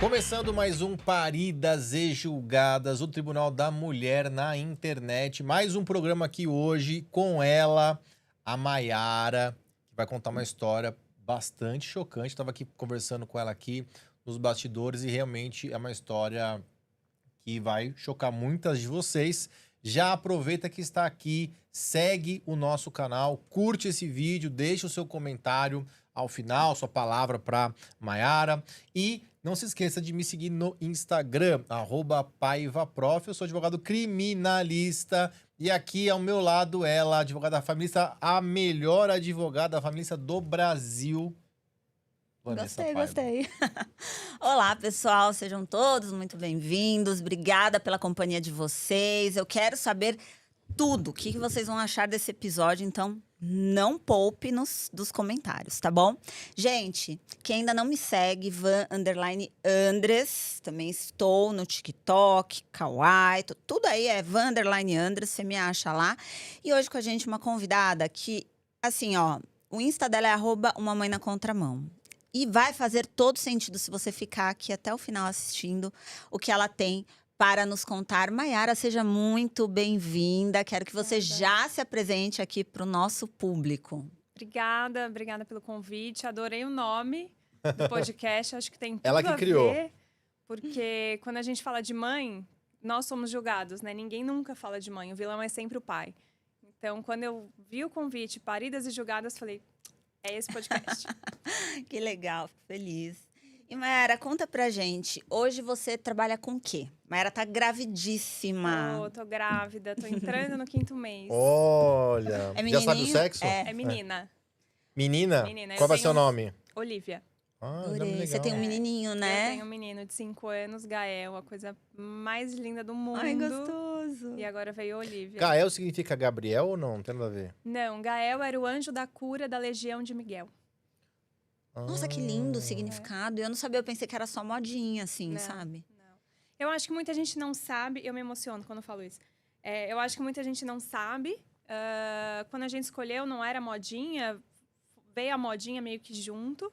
Começando mais um Paridas e Julgadas, o Tribunal da Mulher na Internet. Mais um programa aqui hoje com ela, a Maiara, que vai contar uma história bastante chocante. Estava aqui conversando com ela aqui nos bastidores e realmente é uma história que vai chocar muitas de vocês. Já aproveita que está aqui, segue o nosso canal, curte esse vídeo, deixa o seu comentário ao final, sua palavra para Maiara. E não se esqueça de me seguir no Instagram, @paivaprof. Eu sou advogado criminalista. E aqui ao meu lado ela, advogada familista, a melhor advogada familista do Brasil. Vanessa Paiva. Gostei. Olá, pessoal, sejam todos muito bem-vindos. Obrigada pela companhia de vocês. Eu quero saber tudo, o que vocês vão achar desse episódio, então não poupe dos comentários, tá bom? Gente, quem ainda não me segue, Van_Andres, também estou no TikTok, Kawaii, tudo aí é Van_Andres, você me acha lá. E hoje com a gente uma convidada que, assim, ó, o Insta dela é @umamãenacontramão. E vai fazer todo sentido se você ficar aqui até o final assistindo o que ela tem para nos contar. Maiara, seja muito bem-vinda. Quero que você já se apresente aqui para o nosso público. Obrigada pelo convite. Adorei o nome do podcast. Acho que tem tudo Ela que a criou. ver, porque quando a gente fala de mãe, nós somos julgados, né? Ninguém nunca fala de mãe. O vilão é sempre o pai. Então, quando eu vi o convite Paridas e Julgadas, falei, é esse podcast. Que legal, fico feliz. E Maiara, conta pra gente, hoje você trabalha com o quê? Maiara tá gravidíssima. Tô grávida, tô entrando no 5º mês. Olha, É já sabe o menininho? sexo? É menina. Menina? Menina, eu Qual vai ser o tenho- nome? Olivia. Ah, Adorei. nome legal. Você tem um menininho, né? Eu tenho um menino de 5 anos, Gael, a coisa mais linda do mundo. Ai, gostoso. E agora veio a Olivia. Gael significa Gabriel ou não? Não tem nada a ver. Não, Gael era o anjo da cura da legião de Miguel. Nossa, que lindo o significado. Eu não sabia, eu pensei que era só modinha, assim, Não. sabe? Não. Eu acho que muita gente não sabe, eu me emociono quando eu falo isso. Eu acho que muita gente não sabe. Quando a gente escolheu, não era modinha, veio a modinha meio que junto.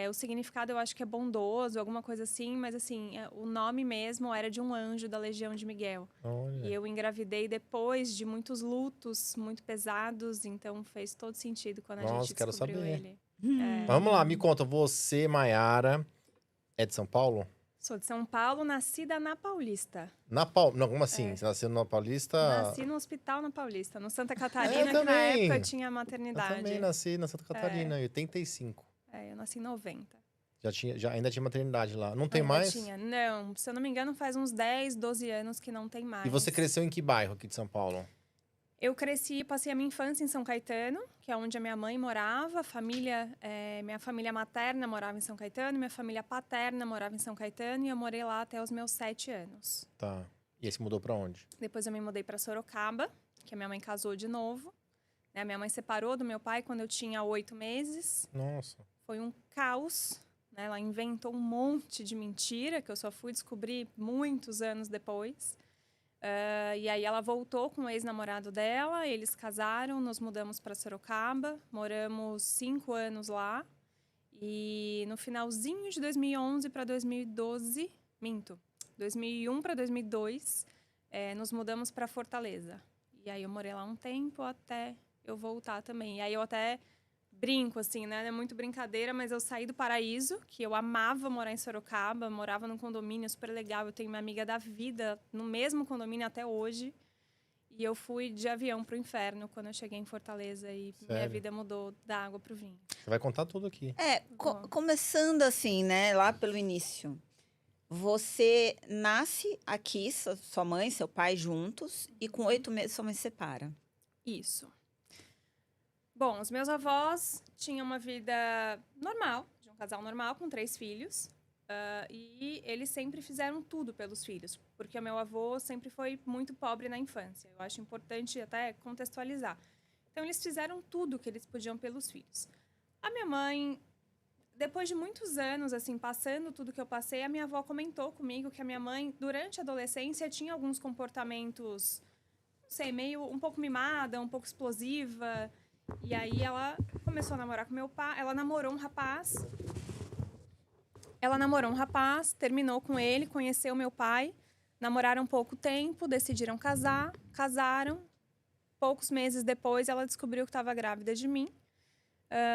O significado eu acho que é bondoso, alguma coisa assim, mas assim, o nome mesmo era de um anjo da legião de Miguel. Olha. E eu engravidei depois de muitos lutos muito pesados, então fez todo sentido quando a Nossa, gente quero descobriu saber. ele. Vamos lá, me conta, você, Maiara, é de São Paulo? Sou de São Paulo, nascida na Paulista. Não, como assim? Você nasceu na Paulista? Nasci no hospital na Paulista, no Santa Catarina, Eu que na também. época tinha Eu maternidade. também nasci na Santa Catarina, em 85. Eu nasci em 90. Ainda tinha maternidade lá. Não tem Ainda mais? Tinha. Não, se eu não me engano, faz uns 10, 12 anos que não tem mais. E você cresceu em que bairro aqui de São Paulo? Eu passei a minha infância em São Caetano, que é onde a minha mãe morava. Minha família materna morava em São Caetano, minha família paterna morava em São Caetano, e eu morei lá até os meus 7 anos. Tá. E aí você mudou pra onde? Depois eu me mudei para Sorocaba, que a minha mãe casou de novo. A minha mãe separou do meu pai quando eu tinha 8 meses. Nossa. Foi um caos, né? Ela inventou um monte de mentira, que eu só fui descobrir muitos anos depois. E aí ela voltou com o ex-namorado dela, eles casaram, nos mudamos para Sorocaba, moramos 5 anos lá. E no finalzinho de 2011 para 2012, 2001 para 2002, nos mudamos para Fortaleza. E aí eu morei lá um tempo até eu voltar também. E aí eu até brinco, assim, né? É muito brincadeira, mas eu saí do Paraíso, que eu amava morar em Sorocaba, morava num condomínio super legal. Eu tenho minha amiga da vida no mesmo condomínio até hoje. E eu fui de avião pro inferno quando eu cheguei em Fortaleza e minha Sério? vida mudou da água pro vinho. Você vai contar tudo aqui. Começando assim, né, lá pelo início. Você nasce aqui, sua mãe, seu pai juntos, e com 8 meses sua mãe se separa. Isso. Bom, os meus avós tinham uma vida normal, de um casal normal, com 3 filhos. E eles sempre fizeram tudo pelos filhos, porque o meu avô sempre foi muito pobre na infância. Eu acho importante até contextualizar. Então, eles fizeram tudo que eles podiam pelos filhos. A minha mãe, depois de muitos anos, assim, passando tudo que eu passei, a minha avó comentou comigo que a minha mãe, durante a adolescência, tinha alguns comportamentos, não sei, meio um pouco mimada, um pouco explosiva. E aí ela começou a namorar com meu pai. Ela namorou um rapaz Ela namorou um rapaz, terminou com ele, conheceu meu pai, namoraram pouco tempo, decidiram casar, casaram. Poucos meses depois, ela descobriu que estava grávida de mim.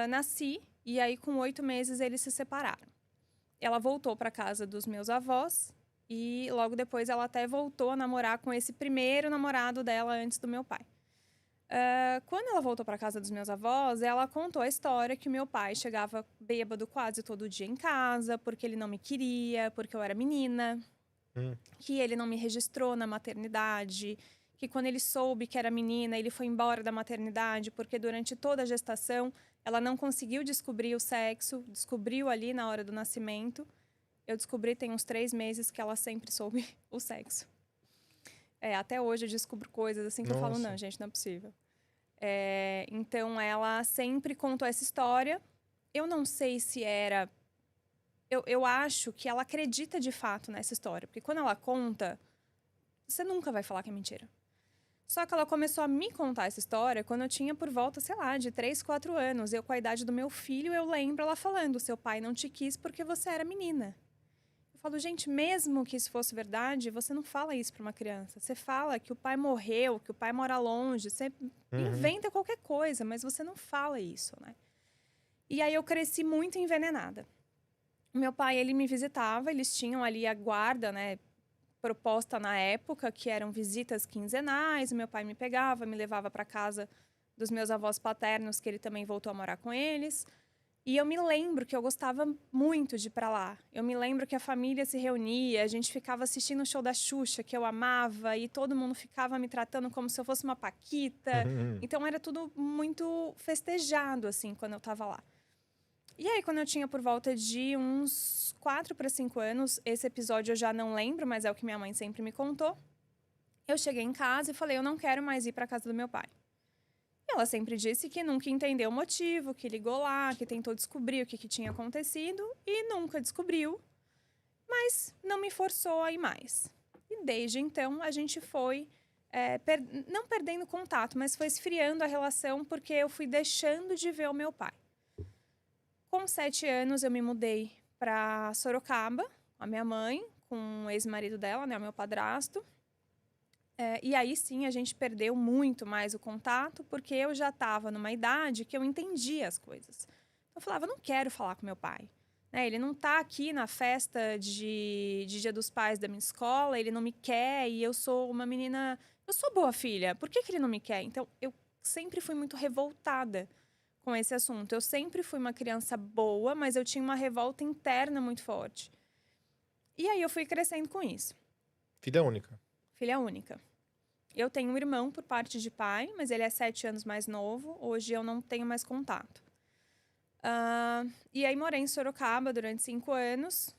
Nasci, e aí com 8 meses eles se separaram. Ela voltou para casa dos meus avós e logo depois ela até voltou a namorar com esse primeiro namorado dela antes do meu pai. Quando ela voltou para casa dos meus avós, ela contou a história que meu pai chegava bêbado quase todo dia em casa, porque ele não me queria, porque eu era menina, que ele não me registrou na maternidade, que quando ele soube que era menina, ele foi embora da maternidade, porque durante toda a gestação ela não conseguiu descobrir o sexo, descobriu ali na hora do nascimento. Eu descobri tem uns 3 meses que ela sempre soube o sexo. Até hoje eu descubro coisas assim que eu falo, não, gente, não é possível. Então, ela sempre contou essa história. Eu não sei se era... Eu acho que ela acredita de fato nessa história. Porque quando ela conta, você nunca vai falar que é mentira. Só que ela começou a me contar essa história quando eu tinha por volta, sei lá, de 3, 4 anos. Eu, com a idade do meu filho, eu lembro ela falando, seu pai não te quis porque você era menina. Eu falo, gente, mesmo que isso fosse verdade, você não fala isso para uma criança. Você fala que o pai morreu, que o pai mora longe, você inventa qualquer coisa, mas você não fala isso, né? E aí eu cresci muito envenenada. O meu pai, ele me visitava, eles tinham ali a guarda, né, proposta na época, que eram visitas quinzenais. O meu pai me pegava, me levava para casa dos meus avós paternos, que ele também voltou a morar com eles. E eu me lembro que eu gostava muito de ir para lá. Eu me lembro que a família se reunia, a gente ficava assistindo o show da Xuxa, que eu amava, e todo mundo ficava me tratando como se eu fosse uma paquita. Então, era tudo muito festejado, assim, quando eu estava lá. E aí, quando eu tinha por volta de uns 4 para 5 anos, esse episódio eu já não lembro, mas é o que minha mãe sempre me contou. Eu cheguei em casa e falei, eu não quero mais ir para casa do meu pai. Ela sempre disse que nunca entendeu o motivo, que ligou lá, que tentou descobrir o que tinha acontecido e nunca descobriu, mas não me forçou a ir mais. E desde então a gente foi, não perdendo contato, mas foi esfriando a relação porque eu fui deixando de ver o meu pai. Com 7 anos eu me mudei para Sorocaba, com a minha mãe, com o ex-marido dela, né, o meu padrasto. E aí sim a gente perdeu muito mais o contato, porque eu já estava numa idade que eu entendia as coisas. Eu falava, não quero falar com meu pai. Né? Ele não está aqui na festa de Dia dos Pais da minha escola, ele não me quer e eu sou uma menina... Eu sou boa filha, por que ele não me quer? Então, eu sempre fui muito revoltada com esse assunto. Eu sempre fui uma criança boa, mas eu tinha uma revolta interna muito forte. E aí eu fui crescendo com isso. Filha única? Filha única. Eu tenho um irmão por parte de pai, mas ele é 7 anos mais novo. Hoje eu não tenho mais contato. E aí morei em Sorocaba durante 5 anos.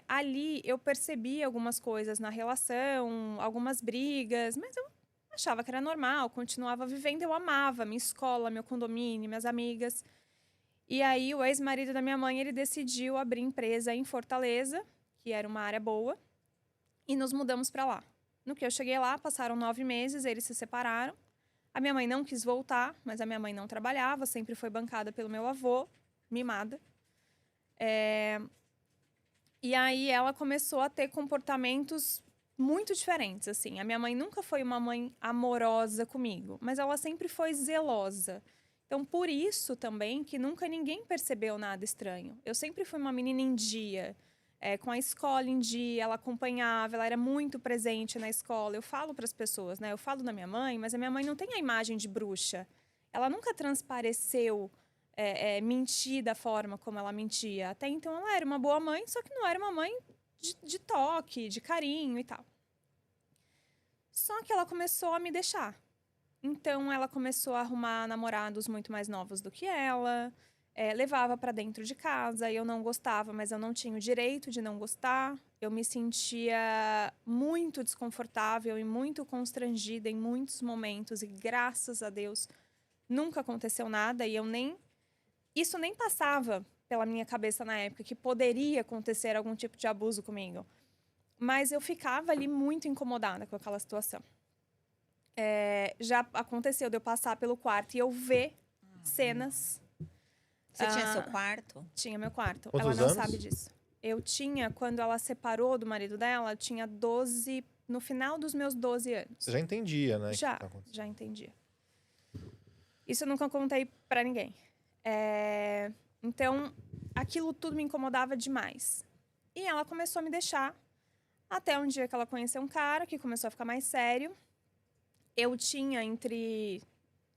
Ali eu percebi algumas coisas na relação, algumas brigas, mas eu achava que era normal, continuava vivendo. Eu amava minha escola, meu condomínio, minhas amigas. E aí o ex-marido da minha mãe, ele decidiu abrir empresa em Fortaleza, que era uma área boa, e nos mudamos para lá. No que eu cheguei lá, passaram 9 meses, eles se separaram. A minha mãe não quis voltar, mas a minha mãe não trabalhava, sempre foi bancada pelo meu avô, mimada. E aí ela começou a ter comportamentos muito diferentes, assim. A minha mãe nunca foi uma mãe amorosa comigo, mas ela sempre foi zelosa. Então, por isso também que nunca ninguém percebeu nada estranho. Eu sempre fui uma menina em dia. Com a escola em dia, ela acompanhava, ela era muito presente na escola. Eu falo para as pessoas, né? Eu falo da minha mãe, mas a minha mãe não tem a imagem de bruxa. Ela nunca transpareceu mentir da forma como ela mentia. Até então, ela era uma boa mãe, só que não era uma mãe de toque, de carinho e tal. Só que ela começou a me deixar. Então, ela começou a arrumar namorados muito mais novos do que ela... levava para dentro de casa, eu não gostava, mas eu não tinha o direito de não gostar. Eu me sentia muito desconfortável e muito constrangida em muitos momentos, e graças a Deus nunca aconteceu nada, e isso nem passava pela minha cabeça na época, que poderia acontecer algum tipo de abuso comigo. Mas eu ficava ali muito incomodada com aquela situação. Já aconteceu de eu passar pelo quarto e eu ver cenas... Você tinha seu quarto? Tinha meu quarto. Quantos Ela não anos? sabe disso. eu tinha, quando ela separou do marido dela, eu tinha 12, no final dos meus 12 anos. Você já entendia, né? Já, que tá acontecendo. já entendia. Isso eu nunca contei pra ninguém. Então, aquilo tudo me incomodava demais. E ela começou a me deixar, até um dia que ela conheceu um cara que começou a ficar mais sério. Eu tinha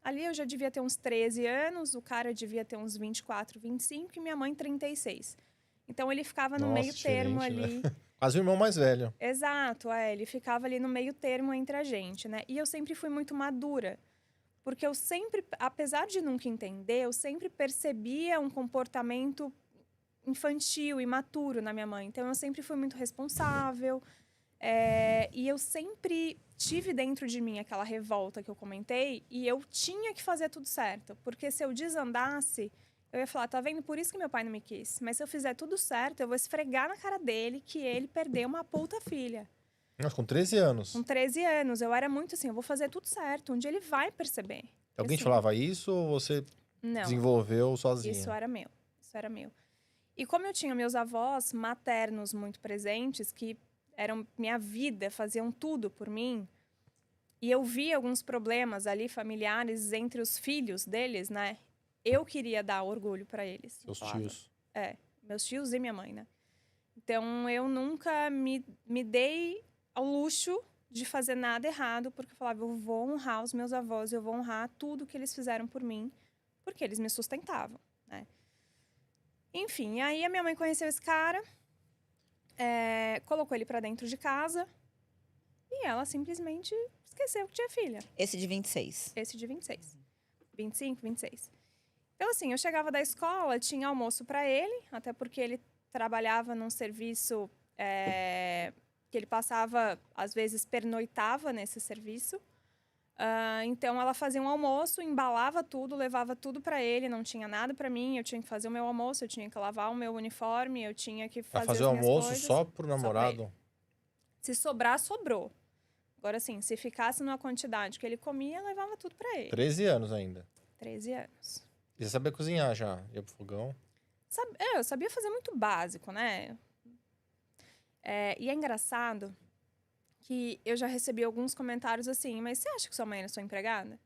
ali eu já devia ter uns 13 anos, o cara devia ter uns 24, 25 e minha mãe 36. Então ele ficava no Nossa, meio termo diferente, ali. né? Quase o irmão mais velho. Exato, ele ficava ali no meio termo entre a gente, né? E eu sempre fui muito madura. Porque eu sempre, apesar de nunca entender, eu sempre percebia um comportamento infantil, imaturo na minha mãe. Então, eu sempre fui muito responsável. E eu sempre tive dentro de mim aquela revolta que eu comentei. E eu tinha que fazer tudo certo. Porque se eu desandasse, eu ia falar, tá vendo? Por isso que meu pai não me quis. Mas se eu fizer tudo certo, eu vou esfregar na cara dele que ele perdeu uma puta filha. Nossa, com 13 anos. Com 13 anos, eu era muito assim, eu vou fazer tudo certo. Um dia ele vai perceber. Alguém te Assim, falava isso ou você não, desenvolveu sozinha? isso era meu. Isso era meu. E como eu tinha meus avós maternos muito presentes, que eram minha vida, faziam tudo por mim, e eu via alguns problemas ali familiares entre os filhos deles, né? Eu queria dar orgulho para eles. Seus Eu falava, tios. meus tios e minha mãe, né? Então, eu nunca me dei ao luxo de fazer nada errado, porque eu falava, eu vou honrar os meus avós, eu vou honrar tudo que eles fizeram por mim, porque eles me sustentavam, né? Enfim, aí a minha mãe conheceu esse cara, colocou ele pra dentro de casa e ela simplesmente esqueceu que tinha filha. Esse de 26. Esse de 26. 25, 26. Então, assim, eu chegava da escola, tinha almoço pra ele, até porque ele trabalhava num serviço que ele passava, às vezes, pernoitava nesse serviço. Então, ela fazia um almoço, embalava tudo, levava tudo para ele, não tinha nada para mim. Eu tinha que fazer o meu almoço, eu tinha que lavar o meu uniforme, eu tinha que Pra fazer fazer as o minhas almoço coisas. só pro Só pra namorado? ele. Se sobrar, sobrou. Agora, assim, se ficasse numa quantidade que ele comia, levava tudo para ele. 13 anos ainda. 13 anos. E você sabia cozinhar já? Ia pro fogão? Eu sabia fazer muito básico, né? E é engraçado que eu já recebi alguns comentários assim, mas você acha que sua mãe era sua empregada?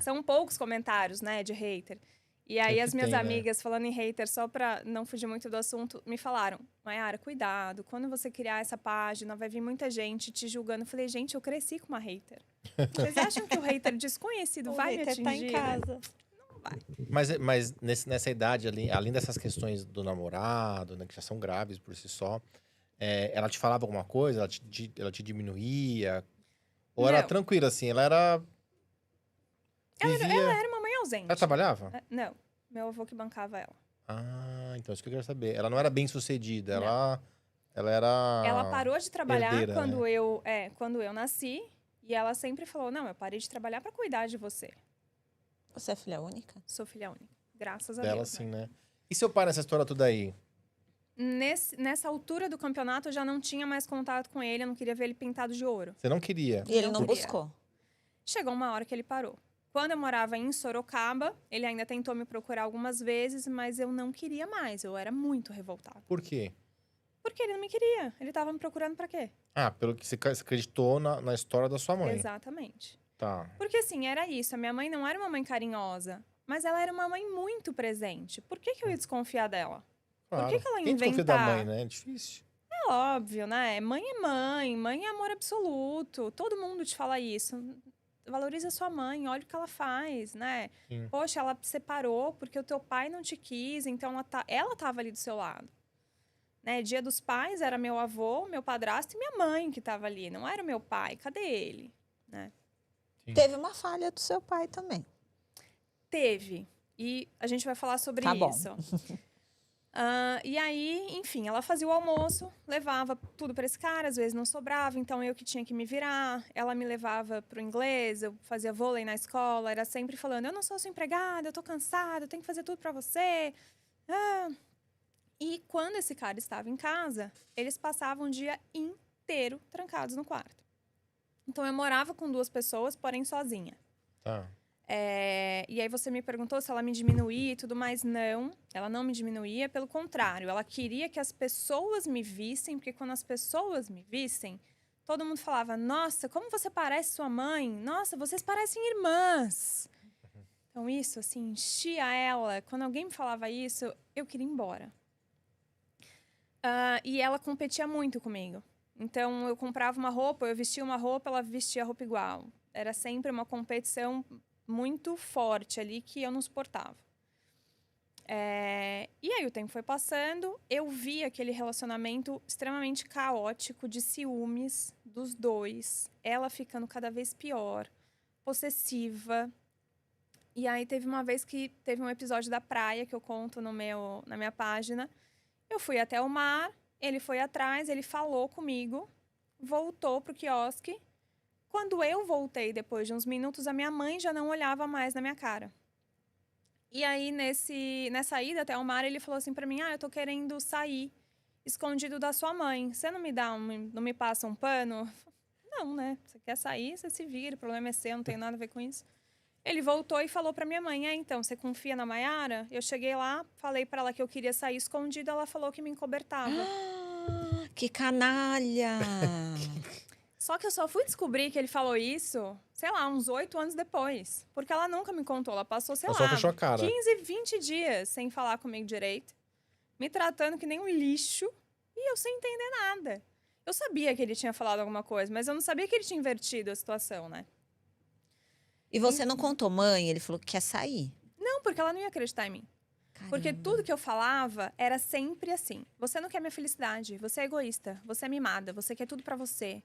São poucos comentários, né, de hater. E aí as minhas amigas, falando em hater, só pra não fugir muito do assunto, me falaram, Mayara, cuidado, quando você criar essa página, vai vir muita gente te julgando. Eu falei, gente, eu cresci com uma hater. Vocês acham que o hater desconhecido vai me atingir? Tá em casa. Não vai. Mas nessa idade, além dessas questões do namorado, né, que já são graves por si só, ela te falava alguma coisa? Ela te diminuía? Ou era Não. tranquila, assim? Ela era... Ela era uma mãe ausente. Ela trabalhava? Não, meu avô que bancava ela. Ah, então isso que eu quero saber. Ela não era bem sucedida, Não. ela era... Ela parou de trabalhar herdeira, quando, né? quando eu nasci. E ela sempre falou, não, eu parei de trabalhar pra cuidar de você. Você é filha única? Sou filha única. Graças a Dela, Deus, sim, né? né? E seu pai nessa história toda aí? Nessa altura do campeonato, eu já não tinha mais contato com ele. Eu não queria ver ele pintado de ouro. Você não queria? E ele não queria. buscou? Chegou uma hora que ele parou. Quando eu morava em Sorocaba, ele ainda tentou me procurar algumas vezes, mas eu não queria mais. Eu era muito revoltada. Por quê? Porque ele não me queria. Ele tava me procurando pra quê? Ah, pelo que você acreditou na história da sua mãe. Exatamente. Tá. Porque assim, era isso. A minha mãe não era uma mãe carinhosa, mas ela era uma mãe muito presente. Por que eu ia desconfiar dela? Claro. Por que ela ia Quem desconfia da inventar? mãe, né? É difícil. É óbvio, né? Mãe é mãe, mãe é amor absoluto. Todo mundo te fala isso. Valoriza sua mãe, olha o que ela faz, né? Sim. Poxa, ela se separou porque o teu pai não te quis, então ela tava ali do seu lado. Né? Dia dos Pais era meu avô, meu padrasto e minha mãe que tava ali. Não era o meu pai. Cadê ele? Né? Sim. Teve uma falha do seu pai também. Teve. E a gente vai falar sobre Tá bom. isso. E aí, enfim, ela fazia o almoço, levava tudo para esse cara, às vezes não sobrava, então eu que tinha que me virar. Ela me levava pro inglês, eu fazia vôlei na escola, era sempre falando, eu não sou sua empregada, eu tô cansada, eu tenho que fazer tudo para você. E quando esse cara estava em casa, eles passavam o dia inteiro trancados no quarto. Então eu morava com 2 pessoas, porém sozinha. Tá. E aí você me perguntou se ela me diminuía e tudo mais. Não, ela não me diminuía, pelo contrário. Ela queria que as pessoas me vissem, porque quando as pessoas me vissem, todo mundo falava, nossa, como você parece sua mãe? Nossa, vocês parecem irmãs. Então isso, assim, enchia ela. Quando alguém me falava isso, eu queria ir embora. E ela competia muito comigo. Então, eu comprava uma roupa, eu vestia uma roupa, ela vestia a roupa igual. Era sempre uma competição muito forte ali que eu não suportava. E aí o tempo foi passando, eu vi aquele relacionamento extremamente caótico de ciúmes dos dois. Ela ficando cada vez pior, possessiva. E aí teve uma vez que teve um episódio da praia que eu conto na minha página. Eu fui até o mar, ele foi atrás, ele falou comigo, voltou pro quiosque. Quando eu voltei, depois de uns minutos, a minha mãe já não olhava mais na minha cara. E aí, nessa ida até o mar, ele falou assim pra mim, eu tô querendo sair escondido da sua mãe. Você não me passa um pano? Não, né? Você quer sair, você se vira, o problema é seu, não tem nada a ver com isso. Ele voltou e falou pra minha mãe, então, você confia na Mayara? Eu cheguei lá, falei pra ela que eu queria sair escondida, ela falou que me encobertava. Que canalha! Só que eu só fui descobrir que ele falou isso, sei lá, uns 8 anos depois. Porque ela nunca me contou, ela passou, sei Ela só lá, fechou a cara. 15, 20 dias sem falar comigo direito. Me tratando que nem um lixo e eu sem entender nada. Eu sabia que ele tinha falado alguma coisa, mas eu não sabia que ele tinha invertido a situação, né? E você não contou, mãe? Ele falou que quer sair. Não, porque ela não ia acreditar em mim. Porque Caramba. tudo que eu falava era sempre assim. Você não quer minha felicidade, você é egoísta, você é mimada, você quer tudo pra você.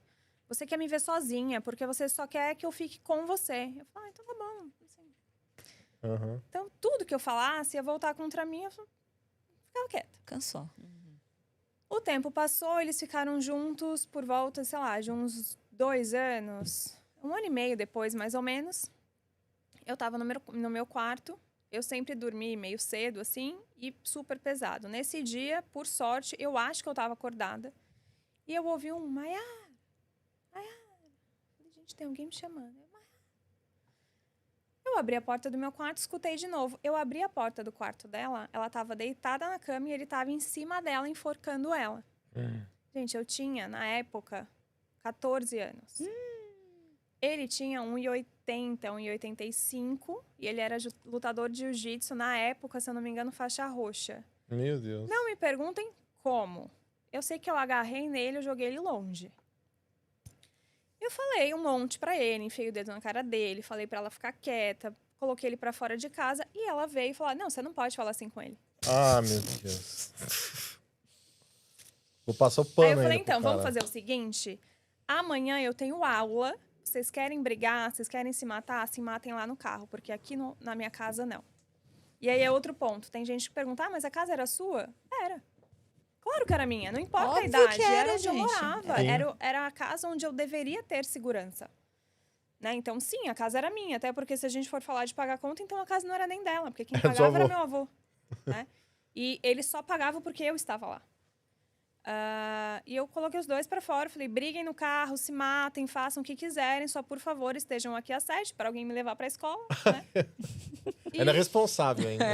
Você quer me ver sozinha, porque você só quer que eu fique com você. Eu falo, então tá bom. Assim. Uhum. Então, tudo que eu falasse ia voltar contra mim, eu ficava quieta. Cansou. O tempo passou, eles ficaram juntos por volta, sei lá, de uns 2 anos. 1 ano e meio depois, mais ou menos. Eu tava no meu quarto. Eu sempre dormi meio cedo, assim, e super pesado. Nesse dia, por sorte, eu acho que eu tava acordada. E eu ouvi um Mayara. Falei, gente, tem alguém me chamando. Eu abri a porta do meu quarto, escutei de novo. Eu abri a porta do quarto dela, ela tava deitada na cama e ele tava em cima dela, enforcando ela. Gente, eu tinha, na época, 14 anos. Ele tinha 1,80, 1,85 e ele era lutador de jiu-jitsu, na época, se eu não me engano, faixa roxa. Meu Deus. Não me perguntem como. Eu sei que eu agarrei nele e joguei ele longe. Eu falei um monte pra ele, enfiei o dedo na cara dele, falei pra ela ficar quieta, coloquei ele pra fora de casa e ela veio e falou, não, você não pode falar assim com ele. Ah, meu Deus. Vou passar o pano Aí eu falei, ainda pro então, vamos cara. fazer o seguinte, amanhã eu tenho aula, vocês querem brigar, vocês querem se matar, se matem lá no carro, porque aqui na minha casa não. E aí é outro ponto, tem gente que pergunta, mas a casa era sua? Era. Claro que era minha, não importa Óbvio a idade, que era, onde eu gente. morava, Sim. era a casa onde eu deveria ter segurança. Né? Então, sim, a casa era minha, até porque se a gente for falar de pagar conta, então a casa não era nem dela, porque quem Era do seu pagava era avô. meu avô. Né? E ele só pagava porque eu estava lá. E eu coloquei os dois pra fora, falei, briguem no carro, se matem, façam o que quiserem, só por favor estejam aqui às 7 para alguém me levar pra escola, né? Ela é responsável ainda.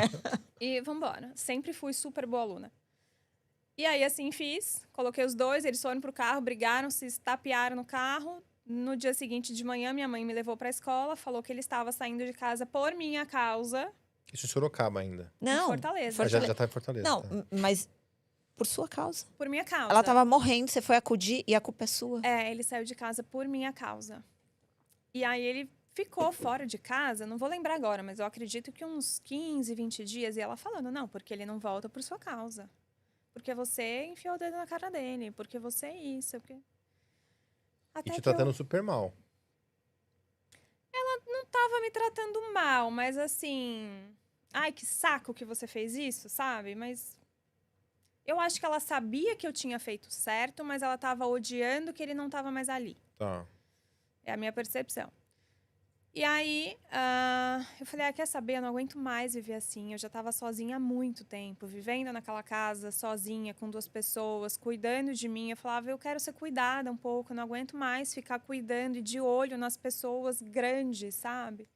E vambora. Sempre fui super boa aluna. E aí, assim, fiz. Coloquei os dois, eles foram pro carro, brigaram, se estapearam no carro. No dia seguinte de manhã, minha mãe me levou pra escola, falou que ele estava saindo de casa por minha causa. Isso em Sorocaba ainda. Não. Em Fortaleza. Ah, já tá em Fortaleza. Não, tá. mas por sua causa. Por minha causa. Ela tava morrendo, você foi acudir e a culpa é sua. Ele saiu de casa por minha causa. E aí, ele ficou fora de casa, não vou lembrar agora, mas eu acredito que uns 15, 20 dias. E ela falando, não, porque ele não volta por sua causa. Porque você enfiou o dedo na cara dele. Porque você é isso. Porque... Até E te que tratando super mal. não tava me tratando mal, mas assim... Ai, que saco que você fez isso, sabe? Mas... Eu acho que ela sabia que eu tinha feito certo, mas ela tava odiando que ele não tava mais ali. Tá. É a minha percepção. E aí, eu falei, quer saber? Eu não aguento mais viver assim. Eu já estava sozinha há muito tempo, vivendo naquela casa, sozinha, com 2 pessoas, cuidando de mim. Eu falava, eu quero ser cuidada um pouco, eu não aguento mais ficar cuidando e de olho nas pessoas grandes, sabe?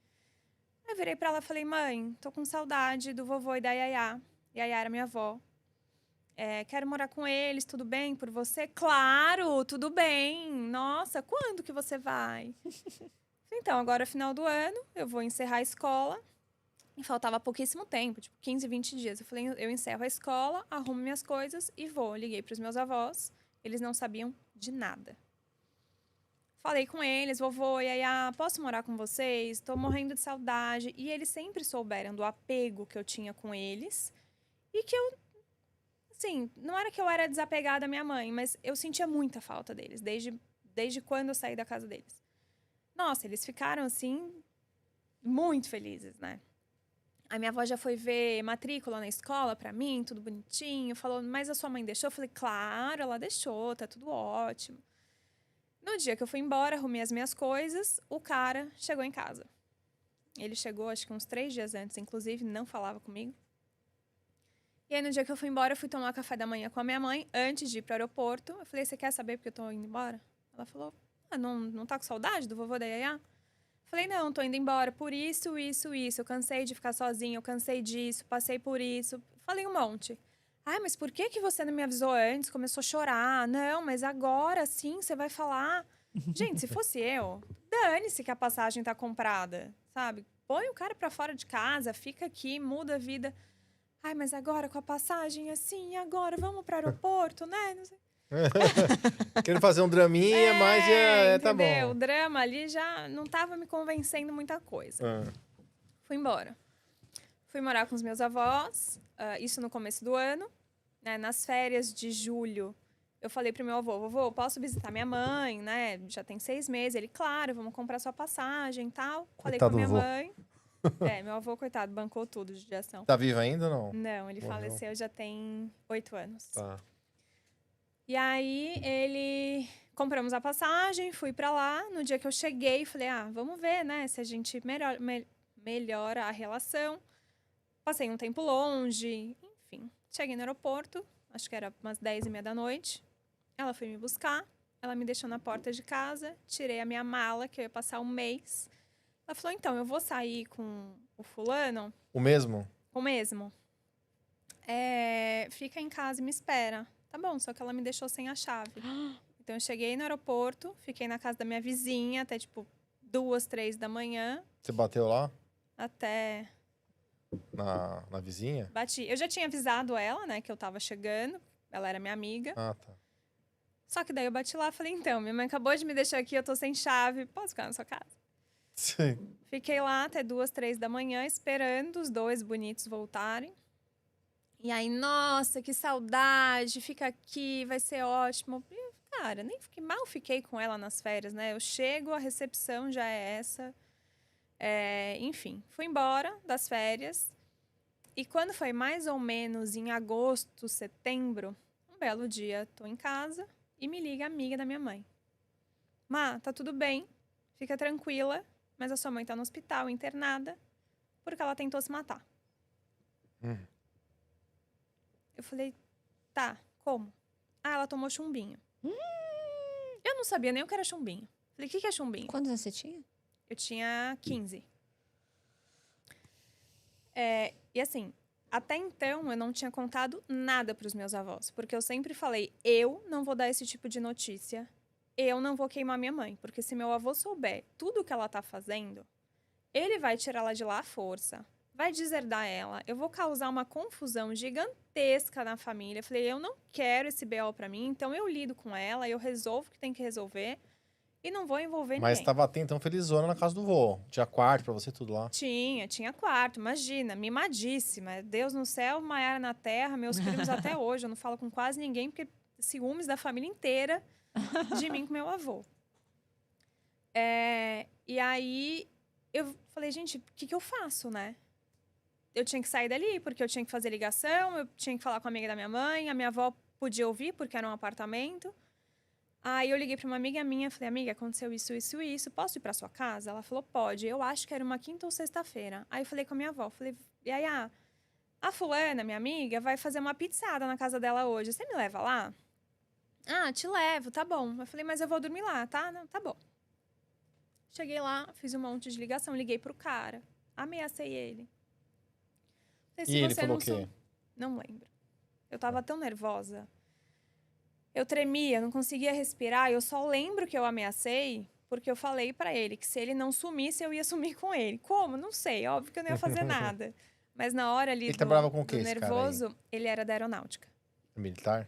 Aí virei pra ela e falei, mãe, tô com saudade do vovô e da Yayá. Yayá era minha avó. Quero morar com eles, tudo bem por você? Claro, tudo bem. Nossa, quando que você vai? Então, agora, final do ano, eu vou encerrar a escola. E faltava pouquíssimo tempo, tipo 15, 20 dias. Eu falei, eu encerro a escola, arrumo minhas coisas e vou. Liguei pros meus avós, eles não sabiam de nada. Falei com eles, vovô, Yayá, posso morar com vocês? Tô morrendo de saudade. E eles sempre souberam do apego que eu tinha com eles. E que eu, assim, não era que eu era desapegada da minha mãe, mas eu sentia muita falta deles, desde quando eu saí da casa deles. Nossa, eles ficaram, assim, muito felizes, né? A minha avó já foi ver matrícula na escola pra mim, tudo bonitinho. Falou, mas a sua mãe deixou? Eu falei, claro, ela deixou, tá tudo ótimo. No dia que eu fui embora, arrumei as minhas coisas, o cara chegou em casa. Ele chegou, acho que uns 3 dias antes, inclusive, não falava comigo. E aí, no dia que eu fui embora, eu fui tomar café da manhã com a minha mãe, antes de ir pro aeroporto. Eu falei, você quer saber porque eu tô indo embora? Ela falou, não tá com saudade do vovô da Yayá? Falei, não, tô indo embora por isso. Eu cansei de ficar sozinha, eu cansei disso, passei por isso. Falei um monte. Ai, mas por que você não me avisou antes? Começou a chorar. Não, mas agora sim você vai falar. Gente, se fosse eu, dane-se que a passagem tá comprada, sabe? Põe o cara pra fora de casa, fica aqui, muda a vida. Ai, mas agora com a passagem assim, agora vamos pro aeroporto, né? Não sei. Querendo fazer um draminha, mas tá entendeu? bom. O drama ali já não tava me convencendo muita coisa. Fui embora. Fui morar com os meus avós, isso no começo do ano. Né? Nas férias de julho, eu falei pro meu avô, vovô, posso visitar minha mãe, né? Já tem 6 meses. Ele, claro, vamos comprar sua passagem e tal. Falei Coitado com a minha do vô. mãe. Meu avô, coitado, bancou tudo de judiação. Tá vivo ainda ou não? Não, ele Morreu. faleceu já tem 8 anos. Tá. E aí, compramos a passagem, fui pra lá. No dia que eu cheguei, falei, vamos ver, né? Se a gente melhora a relação. Passei um tempo longe, enfim. Cheguei no aeroporto, acho que era umas 10h30 da noite. Ela foi me buscar, ela me deixou na porta de casa. Tirei a minha mala, que eu ia passar um mês. Ela falou, então, eu vou sair com o fulano. O mesmo? O mesmo. Fica em casa e me espera. Tá bom, só que ela me deixou sem a chave. Então, eu cheguei no aeroporto, fiquei na casa da minha vizinha até, 2, 3 da manhã. Você bateu lá? Até... Na vizinha? Bati. Eu já tinha avisado ela, né, que eu tava chegando. Ela era minha amiga. Ah, tá. Só que daí eu bati lá e falei, então, minha mãe acabou de me deixar aqui, eu tô sem chave. Posso ficar na sua casa? Sim. Fiquei lá até 2, 3 da manhã, esperando os 2 bonitos voltarem. E aí, nossa, que saudade, fica aqui, vai ser ótimo. E, cara, mal fiquei com ela nas férias, né? Eu chego, a recepção já é essa. Enfim, fui embora das férias. E quando foi mais ou menos em agosto, setembro, um belo dia, tô em casa e me liga a amiga da minha mãe. Má, tá tudo bem, fica tranquila, mas a sua mãe tá no hospital, internada, porque ela tentou se matar. Eu falei, tá, como? Ela tomou chumbinho. Eu não sabia nem o que era chumbinho. Falei, o que é chumbinho? Quantos anos você tinha? Eu tinha 15. E assim, até então eu não tinha contado nada pros meus avós. Porque eu sempre falei, eu não vou dar esse tipo de notícia. Eu não vou queimar minha mãe. Porque se meu avô souber tudo que ela tá fazendo, ele vai tirar ela de lá à força. Vai deserdar ela. Eu vou causar uma confusão gigantesca na família. Eu falei, eu não quero esse BO pra mim. Então eu lido com ela, eu resolvo o que tem que resolver. E não vou envolver Mas ninguém. tava até então felizona na casa do vô. Tinha quarto pra você, tudo lá. Tinha quarto, imagina, mimadíssima. Deus no céu, Maiara na terra, meus primos até hoje. Eu não falo com quase ninguém, porque ciúmes da família inteira de mim com meu avô. E aí, eu falei, gente, o que eu faço, né? Eu tinha que sair dali, porque eu tinha que fazer ligação, eu tinha que falar com a amiga da minha mãe, a minha avó podia ouvir, porque era um apartamento. Aí eu liguei pra uma amiga minha, falei, amiga, aconteceu isso, posso ir pra sua casa? Ela falou, pode. Eu acho que era uma quinta ou sexta-feira. Aí eu falei com a minha avó, falei, e aí, a fulana, minha amiga, vai fazer uma pizzada na casa dela hoje, você me leva lá? Te levo, tá bom. Eu falei, mas eu vou dormir lá, tá? Não, tá bom. Cheguei lá, fiz um monte de ligação, liguei pro cara. ameacei ele. Falei, E ele falou o quê? Não lembro. Eu tava tão nervosa. Eu tremia, não conseguia respirar. Eu só lembro que eu ameacei porque eu falei pra ele que se ele não sumisse, eu ia sumir com ele. Como? Não sei. Óbvio que eu não ia fazer nada. Mas na hora ali Ele trabalhava com o do quê, esse cara aí? nervoso, ele era da aeronáutica. Militar?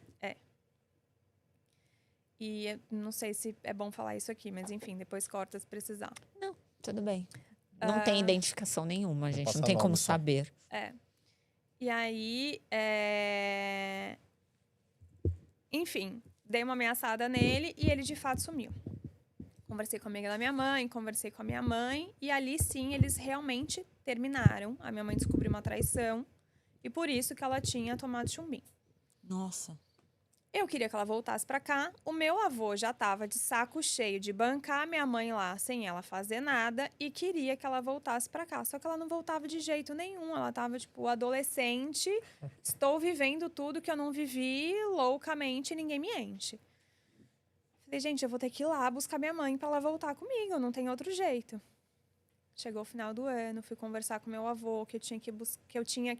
E eu não sei se é bom falar isso aqui, mas enfim, depois corta se precisar. Tudo bem. Não tem identificação nenhuma, gente. Passa Não tem como nome só. saber. E aí, enfim, dei uma ameaçada nele e ele de fato sumiu. Conversei com a amiga da minha mãe, conversei com a minha mãe e ali sim eles realmente terminaram. A minha mãe descobriu uma traição e por isso que ela tinha tomado chumbinho. Nossa. Eu queria que ela voltasse pra cá. O meu avô já tava de saco cheio de bancar minha mãe lá sem ela fazer nada e queria que ela voltasse pra cá. Só que ela não voltava de jeito nenhum. Ela tava tipo adolescente, estou vivendo tudo que eu não vivi loucamente, ninguém me enche. Falei, gente, eu vou ter que ir lá buscar minha mãe pra ela voltar comigo, não tem outro jeito. Chegou o final do ano, fui conversar com meu avô que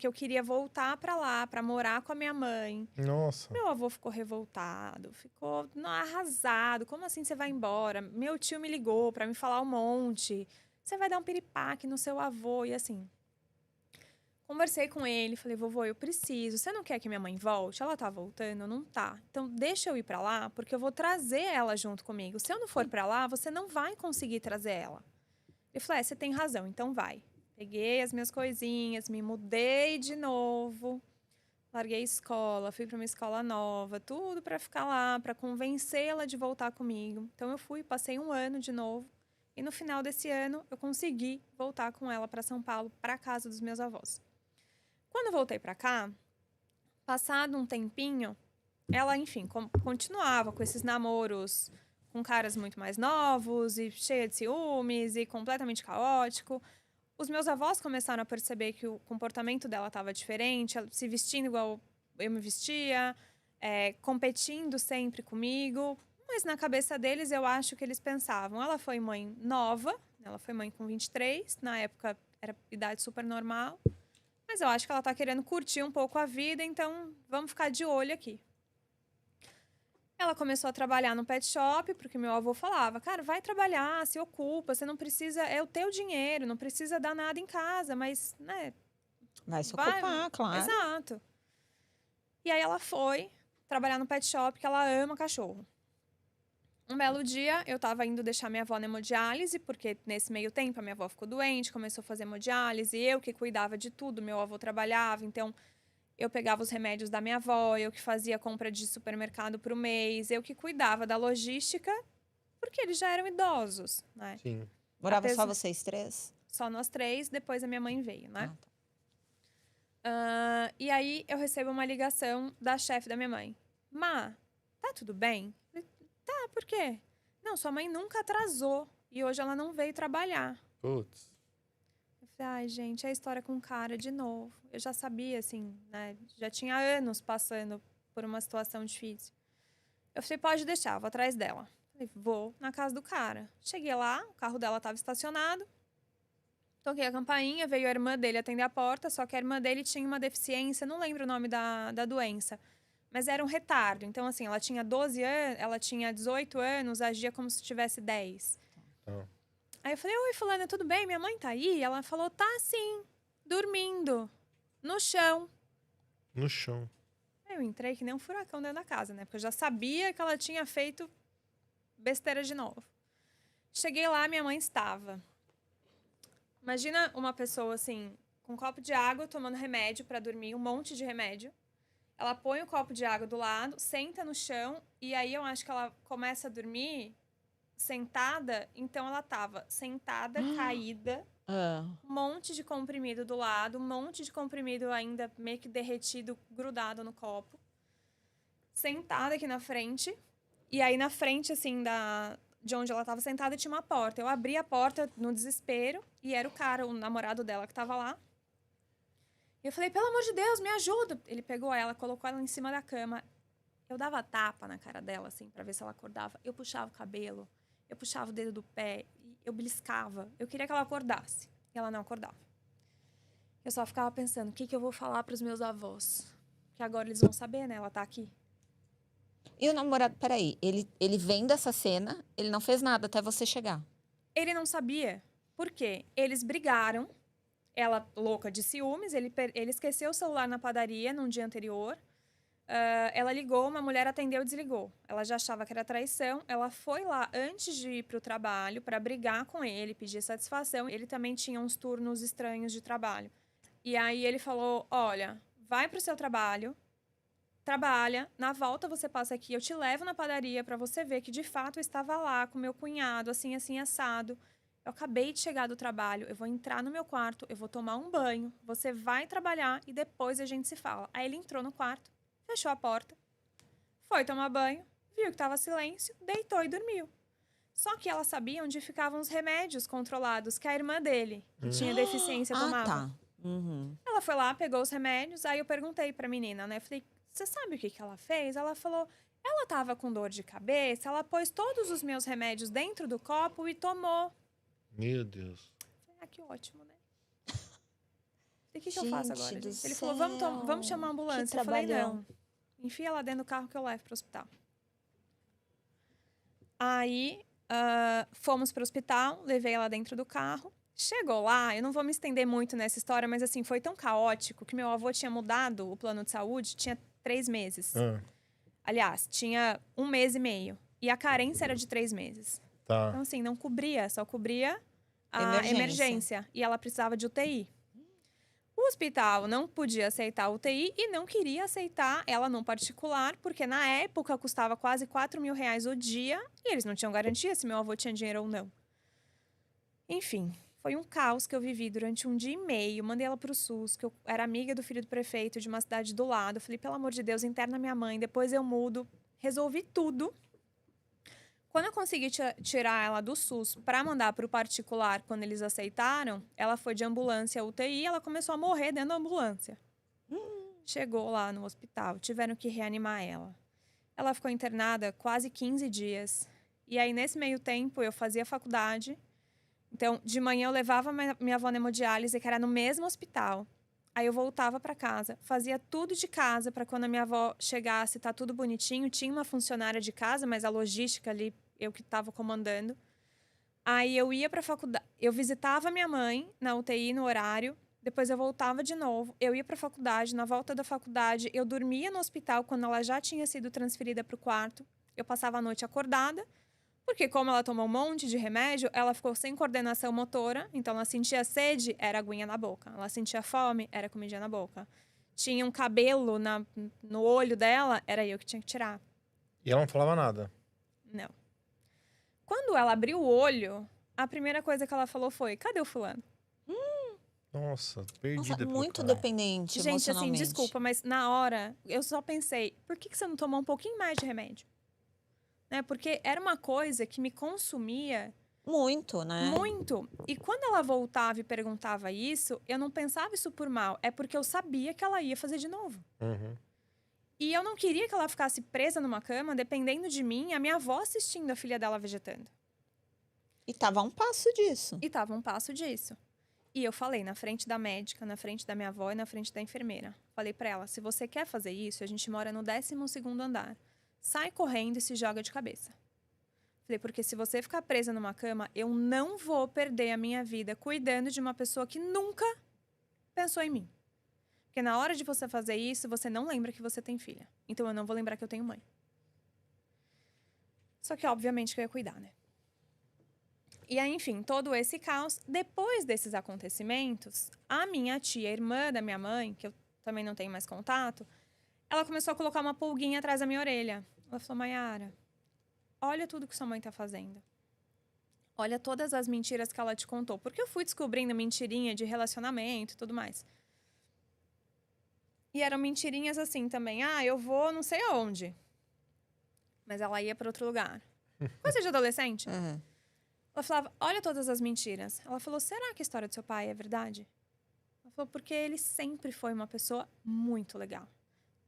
eu queria voltar pra lá pra morar com a minha mãe. Nossa. Meu avô ficou revoltado, ficou arrasado. Como assim você vai embora? Meu tio me ligou pra me falar um monte. Você vai dar um piripaque no seu avô e assim. Conversei com ele, falei, vovô, eu preciso. Você não quer que minha mãe volte? Ela tá voltando? Não tá. Então deixa eu ir pra lá, porque eu vou trazer ela junto comigo. Se eu não for pra lá, você não vai conseguir trazer ela. Ele falou, você tem razão, então vai. Peguei as minhas coisinhas, me mudei de novo. Larguei a escola, fui para uma escola nova, tudo para ficar lá, para convencê-la de voltar comigo. Então eu fui, passei um ano de novo. E no final desse ano eu consegui voltar com ela para São Paulo, para casa dos meus avós. Quando eu voltei para cá, passado um tempinho, ela, enfim, continuava com esses namoros com caras muito mais novos e cheia de ciúmes e completamente caótico. Os meus avós começaram a perceber que o comportamento dela estava diferente, ela se vestindo igual eu me vestia, competindo sempre comigo. Mas na cabeça deles, eu acho que eles pensavam, ela foi mãe nova, ela foi mãe com 23, na época era idade super normal. Mas eu acho que ela tá querendo curtir um pouco a vida, então vamos ficar de olho aqui. Ela começou a trabalhar no pet shop, porque meu avô falava, cara, vai trabalhar, se ocupa, você não precisa, é o teu dinheiro, não precisa dar nada em casa, mas, né... Vai se ocupar, claro. Exato. E aí ela foi trabalhar no pet shop, que ela ama cachorro. Um belo dia, eu tava indo deixar minha avó na hemodiálise, porque nesse meio tempo a minha avó ficou doente, começou a fazer hemodiálise, eu que cuidava de tudo, meu avô trabalhava, então... Eu pegava os remédios da minha avó, eu que fazia compra de supermercado pro mês, eu que cuidava da logística, porque eles já eram idosos, né? Sim. Morava só vocês três? Só nós três, depois a minha mãe veio, né? Ah, tá. E aí eu recebo uma ligação da chefe da minha mãe. Má, tá tudo bem? Eu falei, tá, por quê? Não, sua mãe nunca atrasou e hoje ela não veio trabalhar. Putz. Ai, gente, é a história com o cara de novo. Eu já sabia, assim, né? Já tinha anos passando por uma situação difícil. Eu falei, pode deixar, vou atrás dela. Falei, vou na casa do cara. Cheguei lá, o carro dela estava estacionado. Toquei a campainha, veio a irmã dele atender a porta, só que a irmã dele tinha uma deficiência, não lembro o nome da doença, mas era um retardo. Então, assim, ela tinha 12 anos, ela tinha 18 anos, agia como se tivesse 10. Aí eu falei, oi, fulana, tudo bem? Minha mãe tá aí? Ela falou, tá sim, dormindo, no chão. No chão. Aí eu entrei que nem um furacão dentro da casa, né? Porque eu já sabia que ela tinha feito besteira de novo. Cheguei lá, minha mãe estava. Imagina uma pessoa, assim, com um copo de água, tomando remédio pra dormir, um monte de remédio. Ela põe o copo de água do lado, senta no chão, e aí eu acho que ela começa a dormir... sentada, então ela tava sentada, caída, um monte de comprimido do lado, um monte de comprimido ainda meio que derretido, grudado no copo. Sentada aqui na frente, e aí na frente, assim, de onde ela tava sentada, tinha uma porta. Eu abri a porta no desespero, e era o cara, o namorado dela que tava lá. E eu falei, pelo amor de Deus, me ajuda! Ele pegou ela, colocou ela em cima da cama. Eu dava tapa na cara dela, assim, pra ver se ela acordava. Eu puxava o cabelo. Eu puxava o dedo do pé, eu beliscava. Eu queria que ela acordasse. E ela não acordava. Eu só ficava pensando, o que eu vou falar pros meus avós? Que agora eles vão saber, né? Ela tá aqui. E o namorado, peraí, ele vem dessa cena, ele não fez nada até você chegar. Ele não sabia. Por quê? Eles brigaram. Ela, louca de ciúmes, ele esqueceu o celular na padaria num dia anterior. Ela ligou, uma mulher atendeu e desligou. Ela já achava que era traição. Ela foi lá antes de ir pro trabalho para brigar com ele, pedir satisfação. Ele também tinha uns turnos estranhos de trabalho. E aí ele falou, olha, vai pro seu trabalho, trabalha, na volta você passa aqui, eu te levo na padaria para você ver que de fato eu estava lá com meu cunhado, assim, assim, assado. Eu acabei de chegar do trabalho, eu vou entrar no meu quarto, eu vou tomar um banho, você vai trabalhar e depois a gente se fala. Aí ele entrou no quarto, fechou a porta, foi tomar banho, viu que estava silêncio, deitou e dormiu. Só que ela sabia onde ficavam os remédios controlados que a irmã dele, que tinha deficiência, tomava. Ah, tá. Uhum. Ela foi lá, pegou os remédios, aí eu perguntei pra menina, né? Falei, você sabe o que ela fez? Ela falou, ela tava com dor de cabeça, ela pôs todos os meus remédios dentro do copo e tomou. Meu Deus. Ah, que ótimo, né? E o que eu faço agora, Gente do gente? Ele falou, céu. vamos chamar a ambulância. Que Eu falei, trabalhão. não. Enfia ela dentro do carro que eu levo pro hospital. Aí, fomos pro hospital, levei ela dentro do carro. Chegou lá, eu não vou me estender muito nessa história, mas assim, foi tão caótico que meu avô tinha mudado o plano de saúde, tinha 3 meses. Aliás, tinha 1 mês e meio. E a carência era de 3 meses. Tá. Então, assim, não cobria, só cobria a Emergência. emergência. E ela precisava de UTI. O hospital não podia aceitar a UTI e não queria aceitar ela no particular, porque na época custava quase 4 mil reais o dia e eles não tinham garantia se meu avô tinha dinheiro ou não. Enfim, foi um caos que eu vivi durante 1 dia e meio. Mandei ela pro SUS, que eu era amiga do filho do prefeito de uma cidade do lado. Falei, pelo amor de Deus, interna minha mãe, depois eu mudo. Resolvi tudo. Quando eu consegui tirar ela do SUS para mandar para o particular, quando eles aceitaram, ela foi de ambulância UTI e ela começou a morrer dentro da ambulância. Chegou lá no hospital, tiveram que reanimar ela. Ela ficou internada quase 15 dias. E aí, nesse meio tempo, eu fazia faculdade. Então, de manhã eu levava minha avó na hemodiálise, que era no mesmo hospital. Aí eu voltava para casa, fazia tudo de casa para quando a minha avó chegasse, tá tudo bonitinho. Tinha uma funcionária de casa, mas a logística ali, eu que estava comandando. Aí eu ia pra faculdade, eu visitava minha mãe na UTI no horário, depois eu voltava de novo, eu ia pra faculdade, na volta da faculdade eu dormia no hospital quando ela já tinha sido transferida pro quarto. Eu passava a noite acordada, porque como ela tomou um monte de remédio, ela ficou sem coordenação motora, então ela sentia sede, era aguinha na boca. Ela sentia fome, era comidinha na boca. Tinha um cabelo no olho dela, era eu que tinha que tirar. E ela não falava nada? Não. Quando ela abriu o olho, a primeira coisa que ela falou foi, cadê o fulano? Nossa, perdida. Nossa, pelo muito cara. dependente Gente, assim, emocionalmente. desculpa, mas na hora, eu só pensei, por que você não tomou um pouquinho mais de remédio? Né? Porque era uma coisa que me consumia Muito, né? muito. E quando ela voltava e perguntava isso, eu não pensava isso por mal. É porque eu sabia que ela ia fazer de novo. Uhum. E eu não queria que ela ficasse presa numa cama, dependendo de mim, a minha avó assistindo a filha dela vegetando. E tava a um passo disso. E tava um passo disso. E eu falei na frente da médica, na frente da minha avó e na frente da enfermeira. Falei pra ela, se você quer fazer isso, a gente mora no 12º andar. Sai correndo e se joga de cabeça. Falei, porque se você ficar presa numa cama, eu não vou perder a minha vida cuidando de uma pessoa que nunca pensou em mim. Porque na hora de você fazer isso, você não lembra que você tem filha. Então eu não vou lembrar que eu tenho mãe. Só que obviamente que eu ia cuidar, né? E aí, enfim, todo esse caos. Depois desses acontecimentos, a minha tia, irmã da minha mãe, que eu também não tenho mais contato, ela começou a colocar uma pulguinha atrás da minha orelha. Ela falou, Mayara, olha tudo que sua mãe tá fazendo. Olha todas as mentiras que ela te contou. Porque eu fui descobrindo mentirinha de relacionamento e tudo mais. E eram mentirinhas assim também. Ah, eu vou não sei aonde. Mas ela ia para outro lugar. Coisa de adolescente. Uhum. Ela falava, olha todas as mentiras. Ela falou, será que a história do seu pai é verdade? Ela falou, porque ele sempre foi uma pessoa muito legal.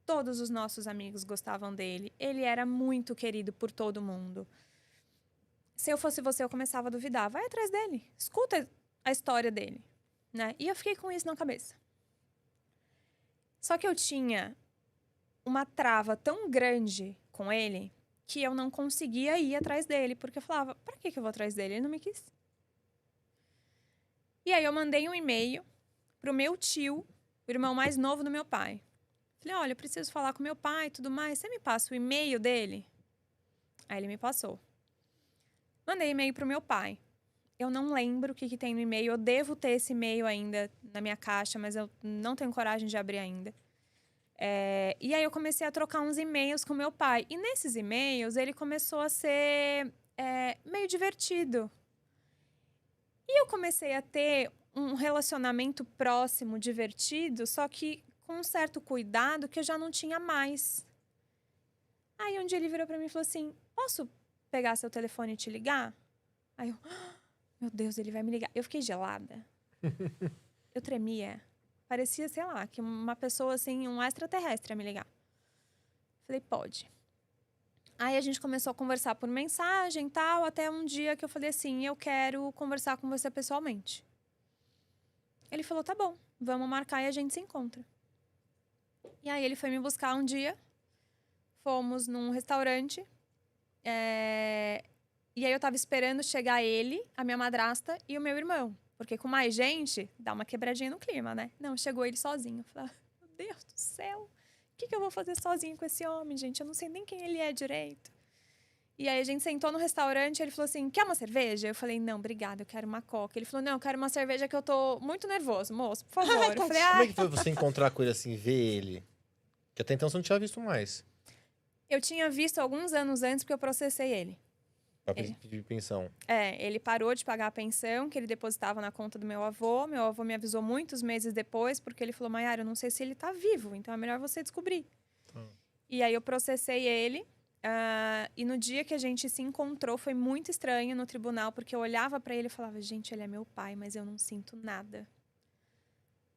Todos os nossos amigos gostavam dele. Ele era muito querido por todo mundo. Se eu fosse você, eu começava a duvidar. Vai atrás dele. Escuta a história dele. Né? E eu fiquei com isso na cabeça. Só que eu tinha uma trava tão grande com ele que eu não conseguia ir atrás dele. Porque eu falava, pra que eu vou atrás dele? Ele não me quis. E aí eu mandei um e-mail pro meu tio, o irmão mais novo do meu pai. Falei, olha, eu preciso falar com meu pai e tudo mais. Você me passa o e-mail dele? Aí ele me passou. Mandei e-mail pro meu pai. Eu não lembro o que tem no e-mail. Eu devo ter esse e-mail ainda na minha caixa, mas eu não tenho coragem de abrir ainda. E aí eu comecei a trocar uns e-mails com meu pai. E nesses e-mails, ele começou a ser meio divertido. E eu comecei a ter um relacionamento próximo, divertido, só que com um certo cuidado que eu já não tinha mais. Aí um dia ele virou pra mim e falou assim, posso pegar seu telefone e te ligar? Aí eu, meu Deus, ele vai me ligar. Eu fiquei gelada. Eu tremia. Parecia, sei lá, que uma pessoa assim, um extraterrestre ia me ligar. Falei, pode. Aí a gente começou a conversar por mensagem e tal, até um dia que eu falei assim, eu quero conversar com você pessoalmente. Ele falou, tá bom, vamos marcar e a gente se encontra. E aí ele foi me buscar um dia, fomos num restaurante, e aí eu tava esperando chegar ele, a minha madrasta e o meu irmão. Porque com mais gente, dá uma quebradinha no clima, né? Não, chegou ele sozinho. Eu falei, meu Deus do céu, o que eu vou fazer sozinho com esse homem, gente? Eu não sei nem quem ele é direito. E aí a gente sentou no restaurante, ele falou assim, quer uma cerveja? Eu falei, não, obrigada, eu quero uma coca. Ele falou, não, eu quero uma cerveja que eu tô muito nervoso, moço, por favor. Eu falei, Como é que foi você encontrar com ele assim, ver ele? Que até então você não tinha visto mais. Eu tinha visto alguns anos antes, porque eu processei ele. Pra pedir pensão. Ele parou de pagar a pensão que ele depositava na conta do meu avô. Meu avô me avisou muitos meses depois, porque ele falou, Maiara, eu não sei se ele tá vivo, então é melhor você descobrir. E aí eu processei ele. E no dia que a gente se encontrou, foi muito estranho no tribunal, porque eu olhava pra ele e falava, gente, ele é meu pai, mas eu não sinto nada.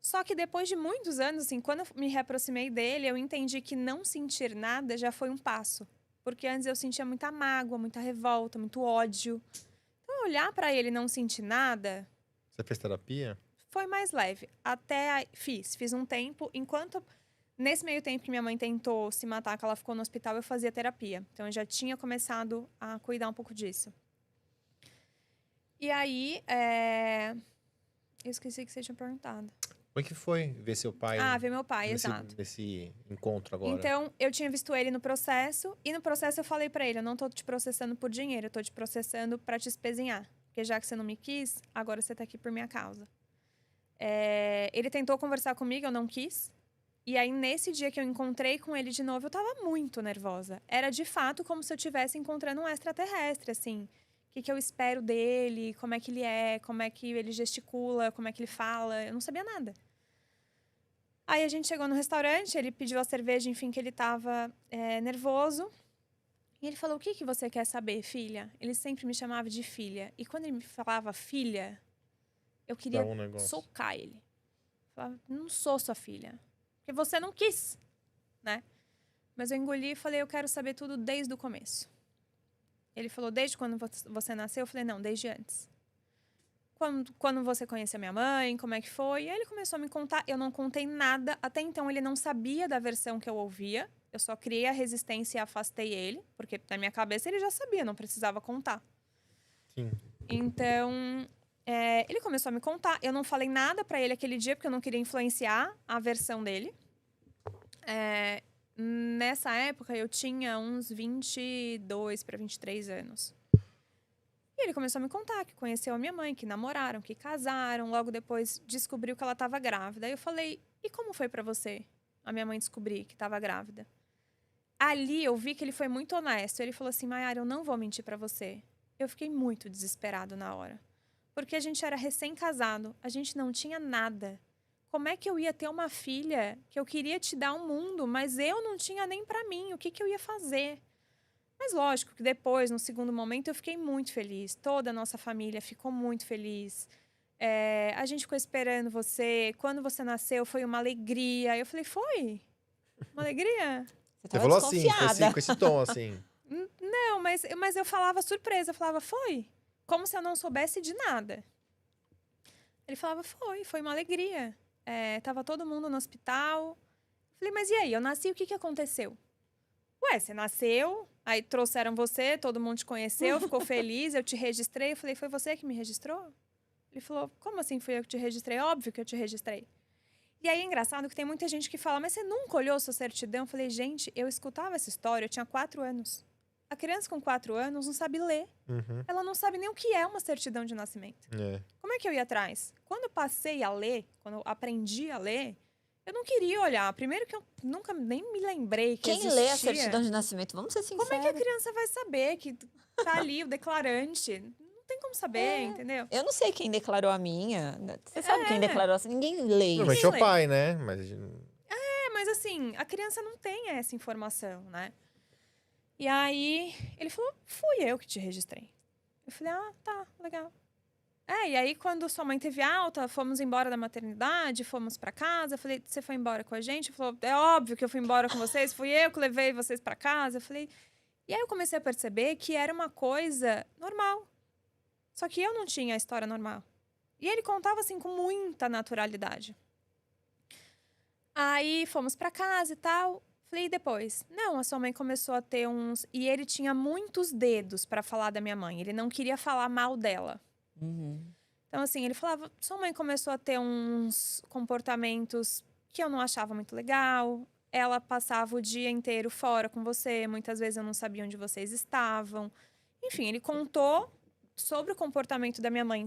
Só que depois de muitos anos, assim, quando eu me reaproximei dele, eu entendi que não sentir nada já foi um passo. Porque antes eu sentia muita mágoa, muita revolta, muito ódio. Então, olhar pra ele e não sentir nada... Você fez terapia? Foi mais leve. Fiz um tempo. Nesse meio tempo que minha mãe tentou se matar, que ela ficou no hospital, eu fazia terapia. Então, eu já tinha começado a cuidar um pouco disso. E aí, eu esqueci que você tinha perguntado. Como é que foi ver seu pai? Ver meu pai, exato. Nesse encontro agora. Então, eu tinha visto ele no processo. E no processo eu falei pra ele, eu não tô te processando por dinheiro. Eu tô te processando pra te espezinhar. Porque já que você não me quis, agora você tá aqui por minha causa. Ele tentou conversar comigo, eu não quis. E aí, nesse dia que eu encontrei com ele de novo, eu tava muito nervosa. Era, de fato, como se eu estivesse encontrando um extraterrestre, assim. O que eu espero dele, como é que ele é, como é que ele gesticula, como é que ele fala. Eu não sabia nada. Aí a gente chegou no restaurante, ele pediu a cerveja, enfim, que ele tava nervoso. E ele falou, o que você quer saber, filha? Ele sempre me chamava de filha. E quando ele me falava filha, eu queria socar ele. Eu falava, não sou sua filha. Porque você não quis, né? Mas eu engoli e falei, eu quero saber tudo desde o começo. Ele falou, desde quando você nasceu? Eu falei, não, desde antes. Quando você conheceu minha mãe, como é que foi? E aí ele começou a me contar. Eu não contei nada. Até então, ele não sabia da versão que eu ouvia. Eu só criei a resistência e afastei ele. Porque na minha cabeça ele já sabia, não precisava contar. Sim. Então, ele começou a me contar. Eu não falei nada pra ele aquele dia, porque eu não queria influenciar a versão dele. Nessa época, eu tinha uns 22 para 23 anos. E ele começou a me contar que conheceu a minha mãe, que namoraram, que casaram. Logo depois, descobriu que ela estava grávida. Aí eu falei, e como foi pra você a minha mãe descobrir que estava grávida? Ali eu vi que ele foi muito honesto. Ele falou assim, Maiara, eu não vou mentir pra você. Eu fiquei muito desesperado na hora. Porque a gente era recém-casado, a gente não tinha nada. Como é que eu ia ter uma filha que eu queria te dar um mundo, mas eu não tinha nem pra mim? O que eu ia fazer? Mas lógico que depois, no segundo momento, eu fiquei muito feliz. Toda a nossa família ficou muito feliz. A gente ficou esperando você. Quando você nasceu, foi uma alegria. Eu falei, foi? Uma alegria? Você falou assim, com esse tom, assim. Não, mas eu falava surpresa. Eu falava, foi? Como se eu não soubesse de nada. Ele falava, foi uma alegria. Tava todo mundo no hospital. Falei, mas e aí? Eu nasci, o que aconteceu? Ué, você nasceu, aí trouxeram você, todo mundo te conheceu, ficou feliz, eu te registrei. Eu falei, foi você que me registrou? Ele falou, como assim fui eu que te registrei? Óbvio que eu te registrei. E aí é engraçado que tem muita gente que fala, mas você nunca olhou sua certidão? Eu falei, gente, eu escutava essa história, eu tinha 4 anos. A criança com 4 anos não sabe ler. Uhum. Ela não sabe nem o que é uma certidão de nascimento. É. Como é que eu ia atrás? Quando eu passei a ler, quando eu aprendi a ler, eu não queria olhar. Primeiro que eu nunca nem me lembrei que Quem existia. lê a certidão de nascimento? Vamos ser sinceros. Como é que a criança vai saber que tá ali o declarante? Não tem como saber, entendeu? Eu não sei quem declarou a minha. Você sabe quem declarou assim? Ninguém lê isso. Normalmente é o pai, né? Mas... Mas assim, a criança não tem essa informação, né? E aí, ele falou, fui eu que te registrei. Eu falei, ah, tá, legal. E aí quando sua mãe teve alta, fomos embora da maternidade, fomos pra casa. Eu falei, você foi embora com a gente? Ele falou, é óbvio que eu fui embora com vocês, fui eu que levei vocês pra casa. Eu falei... E aí eu comecei a perceber que era uma coisa normal. Só que eu não tinha a história normal. E ele contava assim com muita naturalidade. Aí fomos pra casa e tal. Falei, e depois? Não, a sua mãe começou a ter uns... E ele tinha muitos dedos pra falar da minha mãe. Ele não queria falar mal dela. Uhum. Então, assim, ele falava... Sua mãe começou a ter uns comportamentos que eu não achava muito legal. Ela passava o dia inteiro fora com você. Muitas vezes eu não sabia onde vocês estavam. Enfim, ele contou sobre o comportamento da minha mãe,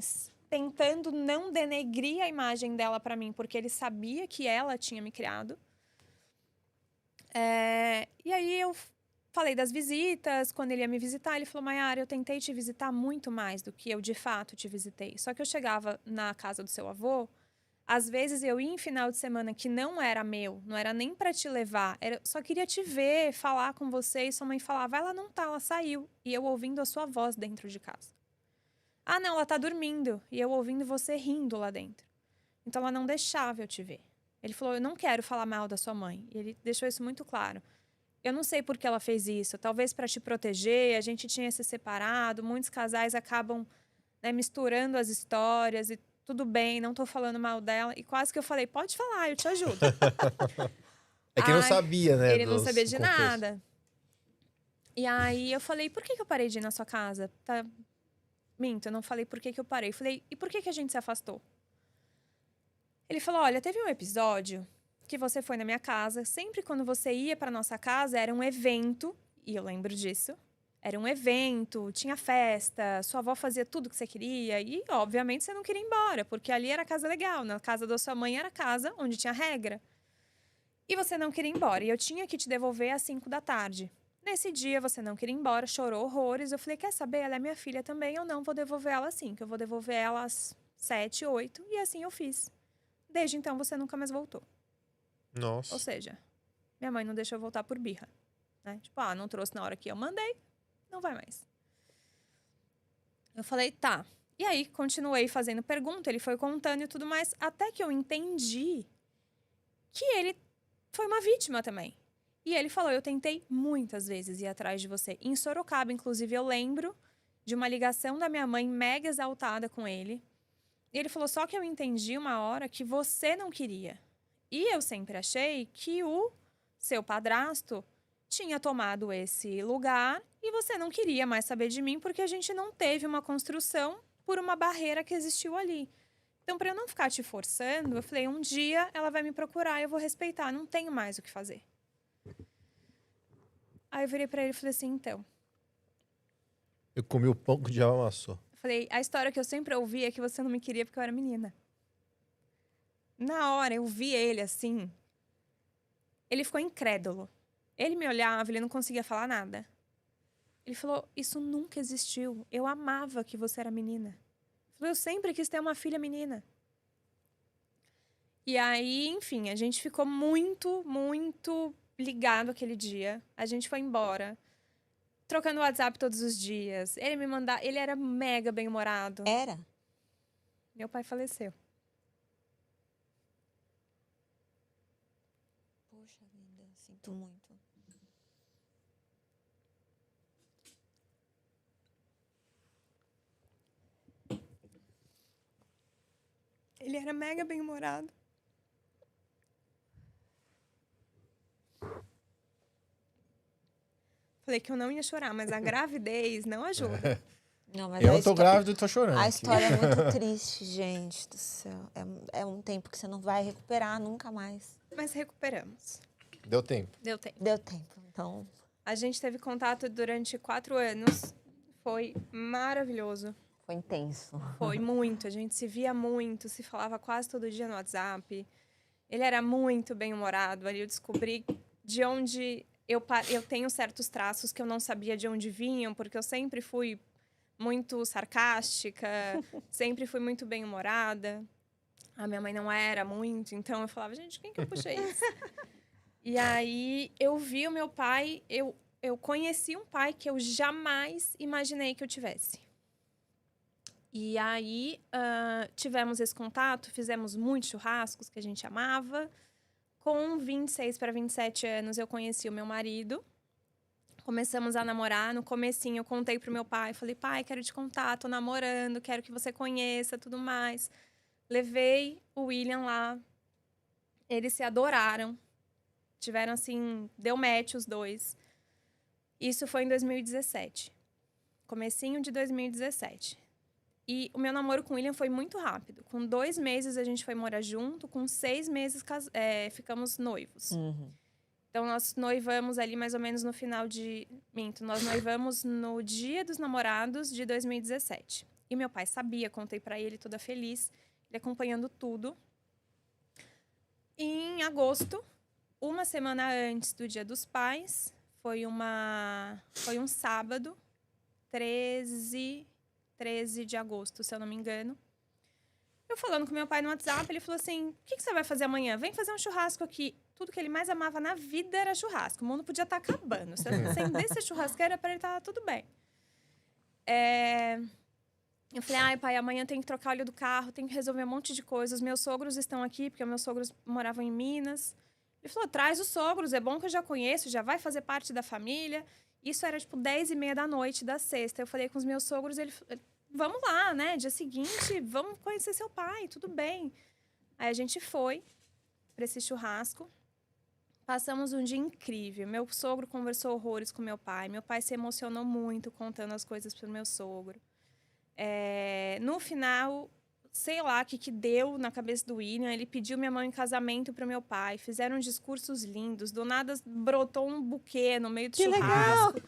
tentando não denegrir a imagem dela pra mim, porque ele sabia que ela tinha me criado. E aí eu falei das visitas. Quando ele ia me visitar, ele falou, Maiara, eu tentei te visitar muito mais do que eu de fato te visitei. Só que eu chegava na casa do seu avô, às vezes eu ia em final de semana que não era meu, não era nem pra te levar, só queria te ver, falar com você, e sua mãe falava, ela não tá, ela saiu. E eu ouvindo a sua voz dentro de casa. Ah, não, ela tá dormindo. E eu ouvindo você rindo lá dentro. Então ela não deixava eu te ver. Ele falou, eu não quero falar mal da sua mãe. E ele deixou isso muito claro. Eu não sei por que ela fez isso. Talvez para te proteger, a gente tinha se separado. Muitos casais acabam, né, misturando as histórias. E tudo bem, não tô falando mal dela. E quase que eu falei, pode falar, eu te ajudo. É que ele não sabia, né? Ele não sabia de contextos. nada. E aí eu falei, por que eu parei de ir na sua casa? Tá... Minto, eu não falei por que eu parei. Eu falei, e por que a gente se afastou? Ele falou, olha, teve um episódio que você foi na minha casa. Sempre quando você ia pra nossa casa, era um evento. E eu lembro disso. Era um evento, tinha festa. Sua avó fazia tudo que você queria. E, obviamente, você não queria ir embora. Porque ali era a casa legal. Na casa da sua mãe era a casa onde tinha regra. E você não queria ir embora. E eu tinha que te devolver às 5 da tarde. Nesse dia, você não queria ir embora, chorou horrores. Eu falei, quer saber? Ela é minha filha também, eu não vou devolver ela assim. Que eu vou devolver ela às 7, 8. E assim eu fiz. Desde então, você nunca mais voltou. Nossa. Ou seja, minha mãe não deixou eu voltar por birra. Né? Tipo, não trouxe na hora que eu mandei, não vai mais. Eu falei, tá. E aí, continuei fazendo pergunta, ele foi contando e tudo mais, até que eu entendi que ele foi uma vítima também. E ele falou, eu tentei muitas vezes ir atrás de você. Em Sorocaba, inclusive, eu lembro de uma ligação da minha mãe mega exaltada com ele. E ele falou, só que eu entendi uma hora que você não queria. E eu sempre achei que o seu padrasto tinha tomado esse lugar e você não queria mais saber de mim porque a gente não teve uma construção por uma barreira que existiu ali. Então, para eu não ficar te forçando, eu falei, um dia ela vai me procurar e eu vou respeitar, não tenho mais o que fazer. Aí eu virei pra ele e falei assim, então... Eu comi o pão que o diabo amassou. Falei, a história que eu sempre ouvi é que você não me queria porque eu era menina. Na hora, eu vi ele assim. Ele ficou incrédulo. Ele me olhava, ele não conseguia falar nada. Ele falou, isso nunca existiu. Eu amava que você era menina. Ele falou, eu sempre quis ter uma filha menina. E aí, enfim, a gente ficou muito, muito ligado aquele dia. A gente foi embora. Trocando WhatsApp todos os dias. Ele me mandava... Ele era mega bem-humorado. Era? Meu pai faleceu. Poxa vida, sinto muito. Ele era mega bem-humorado. falei que eu não ia chorar, mas a gravidez não ajuda. Não, mas Eu tô grávido e tô chorando. A aqui. história é muito triste, gente do céu. É um tempo que você não vai recuperar nunca mais. Mas recuperamos. Deu tempo. Deu tempo. Deu tempo, então... A gente teve contato durante 4 anos. Foi maravilhoso. Foi intenso. Foi muito. A gente se via muito, se falava quase todo dia no WhatsApp. Ele era muito bem-humorado. Ali eu descobri de onde eu tenho certos traços que eu não sabia de onde vinham, porque eu sempre fui muito sarcástica, sempre fui muito bem-humorada. A minha mãe não era muito, então eu falava, gente, quem que eu puxei isso? E aí eu vi o meu pai, eu conheci um pai que eu jamais imaginei que eu tivesse. E aí tivemos esse contato, fizemos muitos churrascos que a gente amava. Com 26 para 27 anos eu conheci o meu marido. Começamos a namorar. No comecinho eu contei pro meu pai, falei, pai, quero te contar, tô namorando, quero que você conheça, tudo mais. Levei o William lá. Eles se adoraram. Tiveram assim, deu match os dois. Isso foi em 2017. Comecinho de 2017. E o meu namoro com o William foi muito rápido. Com 2 meses a gente foi morar junto, com 6 meses ficamos noivos. Uhum. Então, nós noivamos ali mais ou menos no final de... nós noivamos no Dia dos Namorados de 2017. E meu pai sabia, contei pra ele, toda feliz, ele acompanhando tudo. E em agosto, uma semana antes do Dia dos Pais, foi um sábado, 13 de agosto, se eu não me engano. Eu falando com meu pai no WhatsApp, ele falou assim, o que você vai fazer amanhã? Vem fazer um churrasco aqui. Tudo que ele mais amava na vida era churrasco. O mundo podia estar acabando. Se acendesse a churrasqueira, para ele estar tudo bem. Eu falei, ai, pai, amanhã tem que trocar o óleo do carro, tem que resolver um monte de coisas. Os meus sogros estão aqui, porque meus sogros moravam em Minas. Ele falou, traz os sogros, é bom que eu já conheço, já vai fazer parte da família. Isso era, 10h30 da noite da sexta. Eu falei com os meus sogros, vamos lá, né? Dia seguinte, vamos conhecer seu pai, tudo bem. Aí a gente foi para esse churrasco. Passamos um dia incrível. Meu sogro conversou horrores com meu pai. Meu pai se emocionou muito contando as coisas pro meu sogro. No final, sei lá o que deu na cabeça do William. Ele pediu minha mão em casamento pro meu pai. Fizeram discursos lindos. Do nada brotou um buquê no meio do churrasco.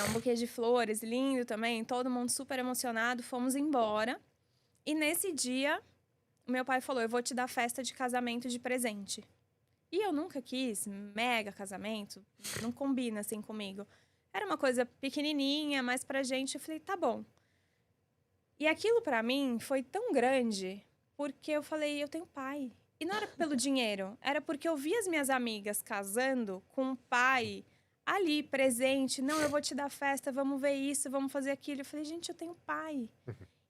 Um buquê de flores, lindo também. Todo mundo super emocionado. Fomos embora. E nesse dia, o meu pai falou, eu vou te dar festa de casamento de presente. E eu nunca quis mega casamento. Não combina assim comigo. Era uma coisa pequenininha, mas pra gente, eu falei, tá bom. E aquilo pra mim foi tão grande, porque eu falei, eu tenho pai. E não era pelo dinheiro, era porque eu vi as minhas amigas casando com um pai ali, presente. Não, eu vou te dar festa, vamos ver isso, vamos fazer aquilo. Eu falei, gente, eu tenho pai.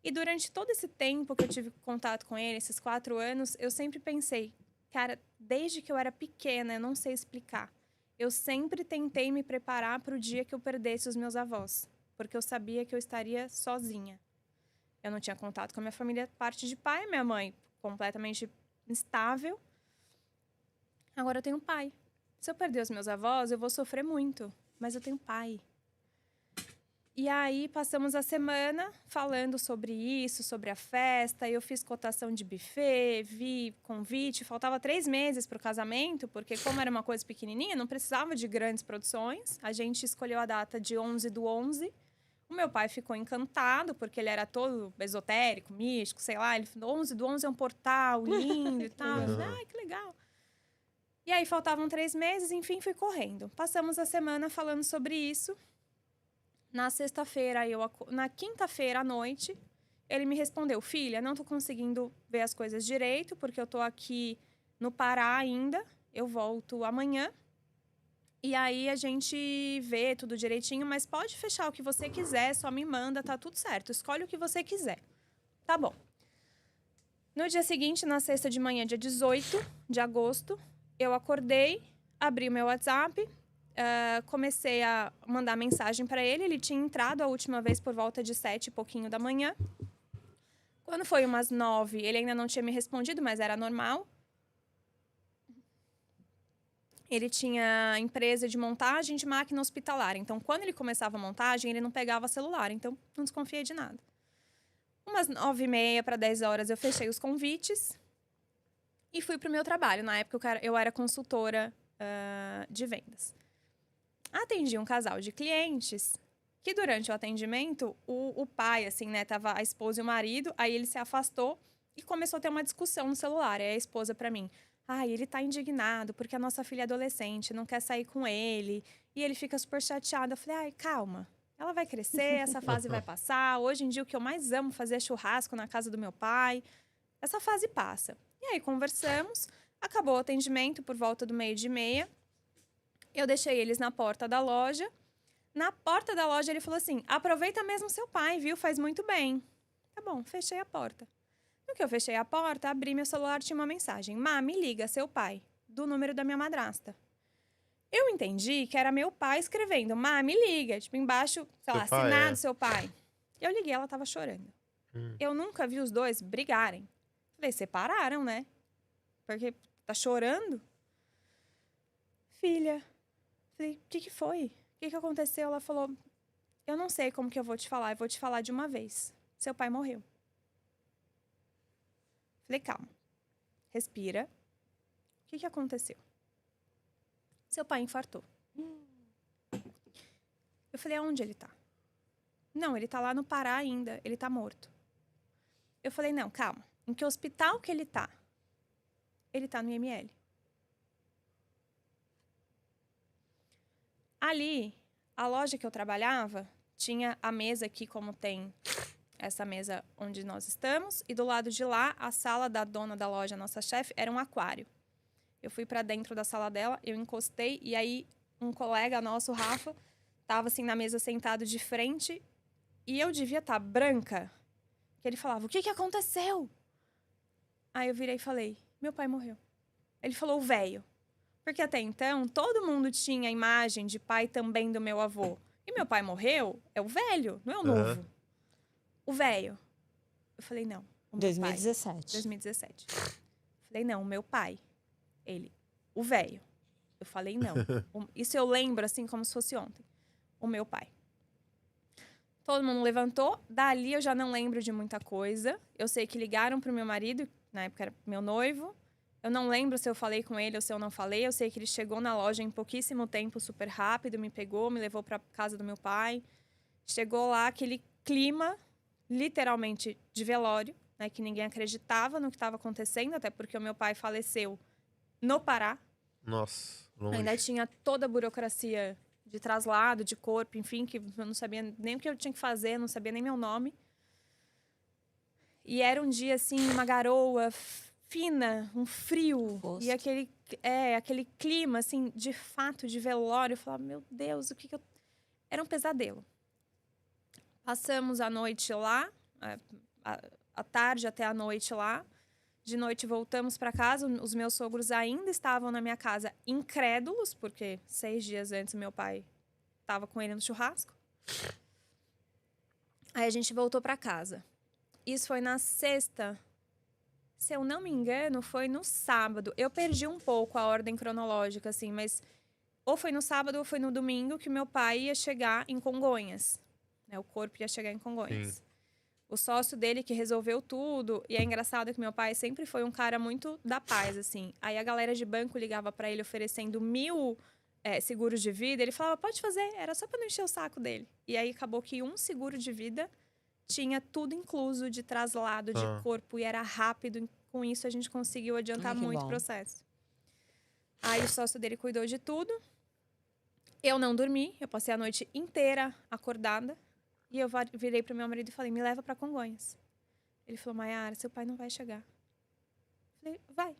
E durante todo esse tempo que eu tive contato com ele, esses 4 anos, eu sempre pensei, cara, desde que eu era pequena, eu não sei explicar. Eu sempre tentei me preparar para o dia que eu perdesse os meus avós, porque eu sabia que eu estaria sozinha. Eu não tinha contato com a minha família, parte de pai, minha mãe completamente instável. Agora eu tenho pai. Se eu perder os meus avós, eu vou sofrer muito, mas eu tenho pai. E aí, passamos a semana falando sobre isso, sobre a festa. Eu fiz cotação de buffet, vi convite. Faltava 3 meses para o casamento, porque como era uma coisa pequenininha, não precisava de grandes produções. A gente escolheu a data de 11/11. O meu pai ficou encantado, porque ele era todo esotérico, místico, sei lá. Ele falou, 11/11 é um portal lindo e tal. Eu falei, ai, que legal. E aí, faltavam 3 meses, enfim, fui correndo. Passamos a semana falando sobre isso. Na sexta-feira, na quinta-feira à noite, ele me respondeu, filha, não tô conseguindo ver as coisas direito, porque eu tô aqui no Pará ainda, eu volto amanhã. E aí a gente vê tudo direitinho, mas pode fechar o que você quiser, só me manda, tá tudo certo, escolhe o que você quiser. Tá bom. No dia seguinte, na sexta de manhã, dia 18 de agosto, eu acordei, abri o meu WhatsApp, comecei a mandar mensagem para ele. Ele tinha entrado a última vez por volta de 7 e pouquinho da manhã. Quando foi umas 9, ele ainda não tinha me respondido, mas era normal. Ele tinha empresa de montagem de máquina hospitalar. Então, quando ele começava a montagem, ele não pegava celular. Então, não desconfiei de nada. Umas 9h30 para 10 horas, eu fechei os convites e fui para o meu trabalho. Na época, eu era consultora de vendas. Atendi um casal de clientes que, durante o atendimento, o pai, assim, né, tava a esposa e o marido, aí ele se afastou e começou a ter uma discussão no celular. Aí a esposa para mim: ele tá indignado porque a nossa filha é adolescente, não quer sair com ele. E ele fica super chateado. Eu falei: calma, ela vai crescer, essa fase vai passar. Hoje em dia, o que eu mais amo fazer é churrasco na casa do meu pai. Essa fase passa. E aí, conversamos. Acabou o atendimento por volta do 12h30. Eu deixei eles na porta da loja. Na porta da loja, ele falou assim: aproveita mesmo seu pai, viu? Faz muito bem. Tá bom, fechei a porta. No que eu fechei a porta, abri meu celular, tinha uma mensagem: Má, me liga, seu pai, do número da minha madrasta. Eu entendi que era meu pai escrevendo: Má, me liga, tipo, embaixo, sei lá, assinado seu pai. Eu liguei, ela tava chorando. Eu nunca vi os dois brigarem. Falei: separaram, né? Porque tá chorando? Filha. Falei: o que foi? O que aconteceu? Ela falou: eu não sei como que eu vou te falar, eu vou te falar de uma vez. Seu pai morreu. Falei: calma, respira. O que aconteceu? Seu pai infartou. Eu falei: aonde ele tá? Não, ele tá lá no Pará ainda, ele tá morto. Eu falei: não, calma, em que hospital que ele tá? Ele tá no IML. Ali, a loja que eu trabalhava tinha a mesa aqui, como tem essa mesa onde nós estamos, e do lado de lá, a sala da dona da loja, nossa chefe, era um aquário. Eu fui para dentro da sala dela, eu encostei, e aí um colega nosso, Rafa, tava assim na mesa sentado de frente, e eu devia estar branca, que ele falava: o que aconteceu? Aí eu virei e falei: meu pai morreu. Ele falou: o velho. Porque até então, todo mundo tinha a imagem de pai também do meu avô. E meu pai morreu, é o velho, não é o novo. O velho. Eu falei: não. 2017. 2017. Falei: não, o meu pai. Ele: o velho. Eu falei: não. Isso eu lembro assim como se fosse ontem. O meu pai. Todo mundo levantou. Dali eu já não lembro de muita coisa. Eu sei que ligaram pro meu marido, na época era meu noivo. Eu não lembro se eu falei com ele ou se eu não falei. Eu sei que ele chegou na loja em pouquíssimo tempo, super rápido, me pegou, me levou para casa do meu pai. Chegou lá aquele clima, literalmente, de velório, né, que ninguém acreditava no que estava acontecendo, até porque o meu pai faleceu no Pará. Nossa, longe. Ainda tinha toda a burocracia de traslado, de corpo, enfim, que eu não sabia nem o que eu tinha que fazer, não sabia nem meu nome. E era um dia, assim, uma garoa fina, um frio. Gosto. E aquele clima, assim, de fato, de velório. Eu falava: meu Deus, o que eu... Era um pesadelo. Passamos a noite lá, a tarde até a noite lá. De noite voltamos para casa. Os meus sogros ainda estavam na minha casa, incrédulos, porque 6 dias antes meu pai estava com ele no churrasco. Aí a gente voltou para casa. Isso foi na sexta. Se eu não me engano, foi no sábado. Eu perdi um pouco a ordem cronológica, assim, mas ou foi no sábado ou foi no domingo que meu pai ia chegar em Congonhas. Né? O corpo ia chegar em Congonhas. Sim. O sócio dele que resolveu tudo. E é engraçado que meu pai sempre foi um cara muito da paz, assim. Aí a galera de banco ligava para ele oferecendo 1.000 seguros de vida. Ele falava: pode fazer. Era só para não encher o saco dele. E aí acabou que um seguro de vida tinha tudo incluso de traslado de corpo e era rápido. Com isso, a gente conseguiu adiantar muito o processo. Aí o sócio dele cuidou de tudo. Eu não dormi. Eu passei a noite inteira acordada. E eu virei pro meu marido e falei: me leva para Congonhas. Ele falou: Maiara, seu pai não vai chegar. Eu falei: vai,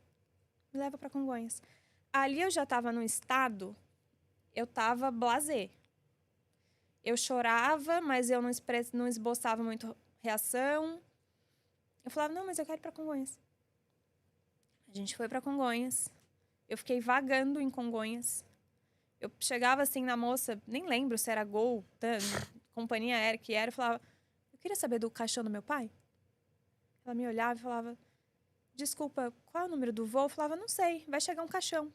me leva para Congonhas. Ali eu já estava num estado, eu estava blasé. Eu chorava, mas eu não esboçava muito reação. Eu falava: não, mas eu quero ir para Congonhas. A gente foi para Congonhas. Eu fiquei vagando em Congonhas. Eu chegava assim na moça, nem lembro se era Gol, companhia aérea que era, eu falava: eu queria saber do caixão do meu pai. Ela me olhava e falava: desculpa, qual é o número do voo? Eu falava: não sei, vai chegar um caixão.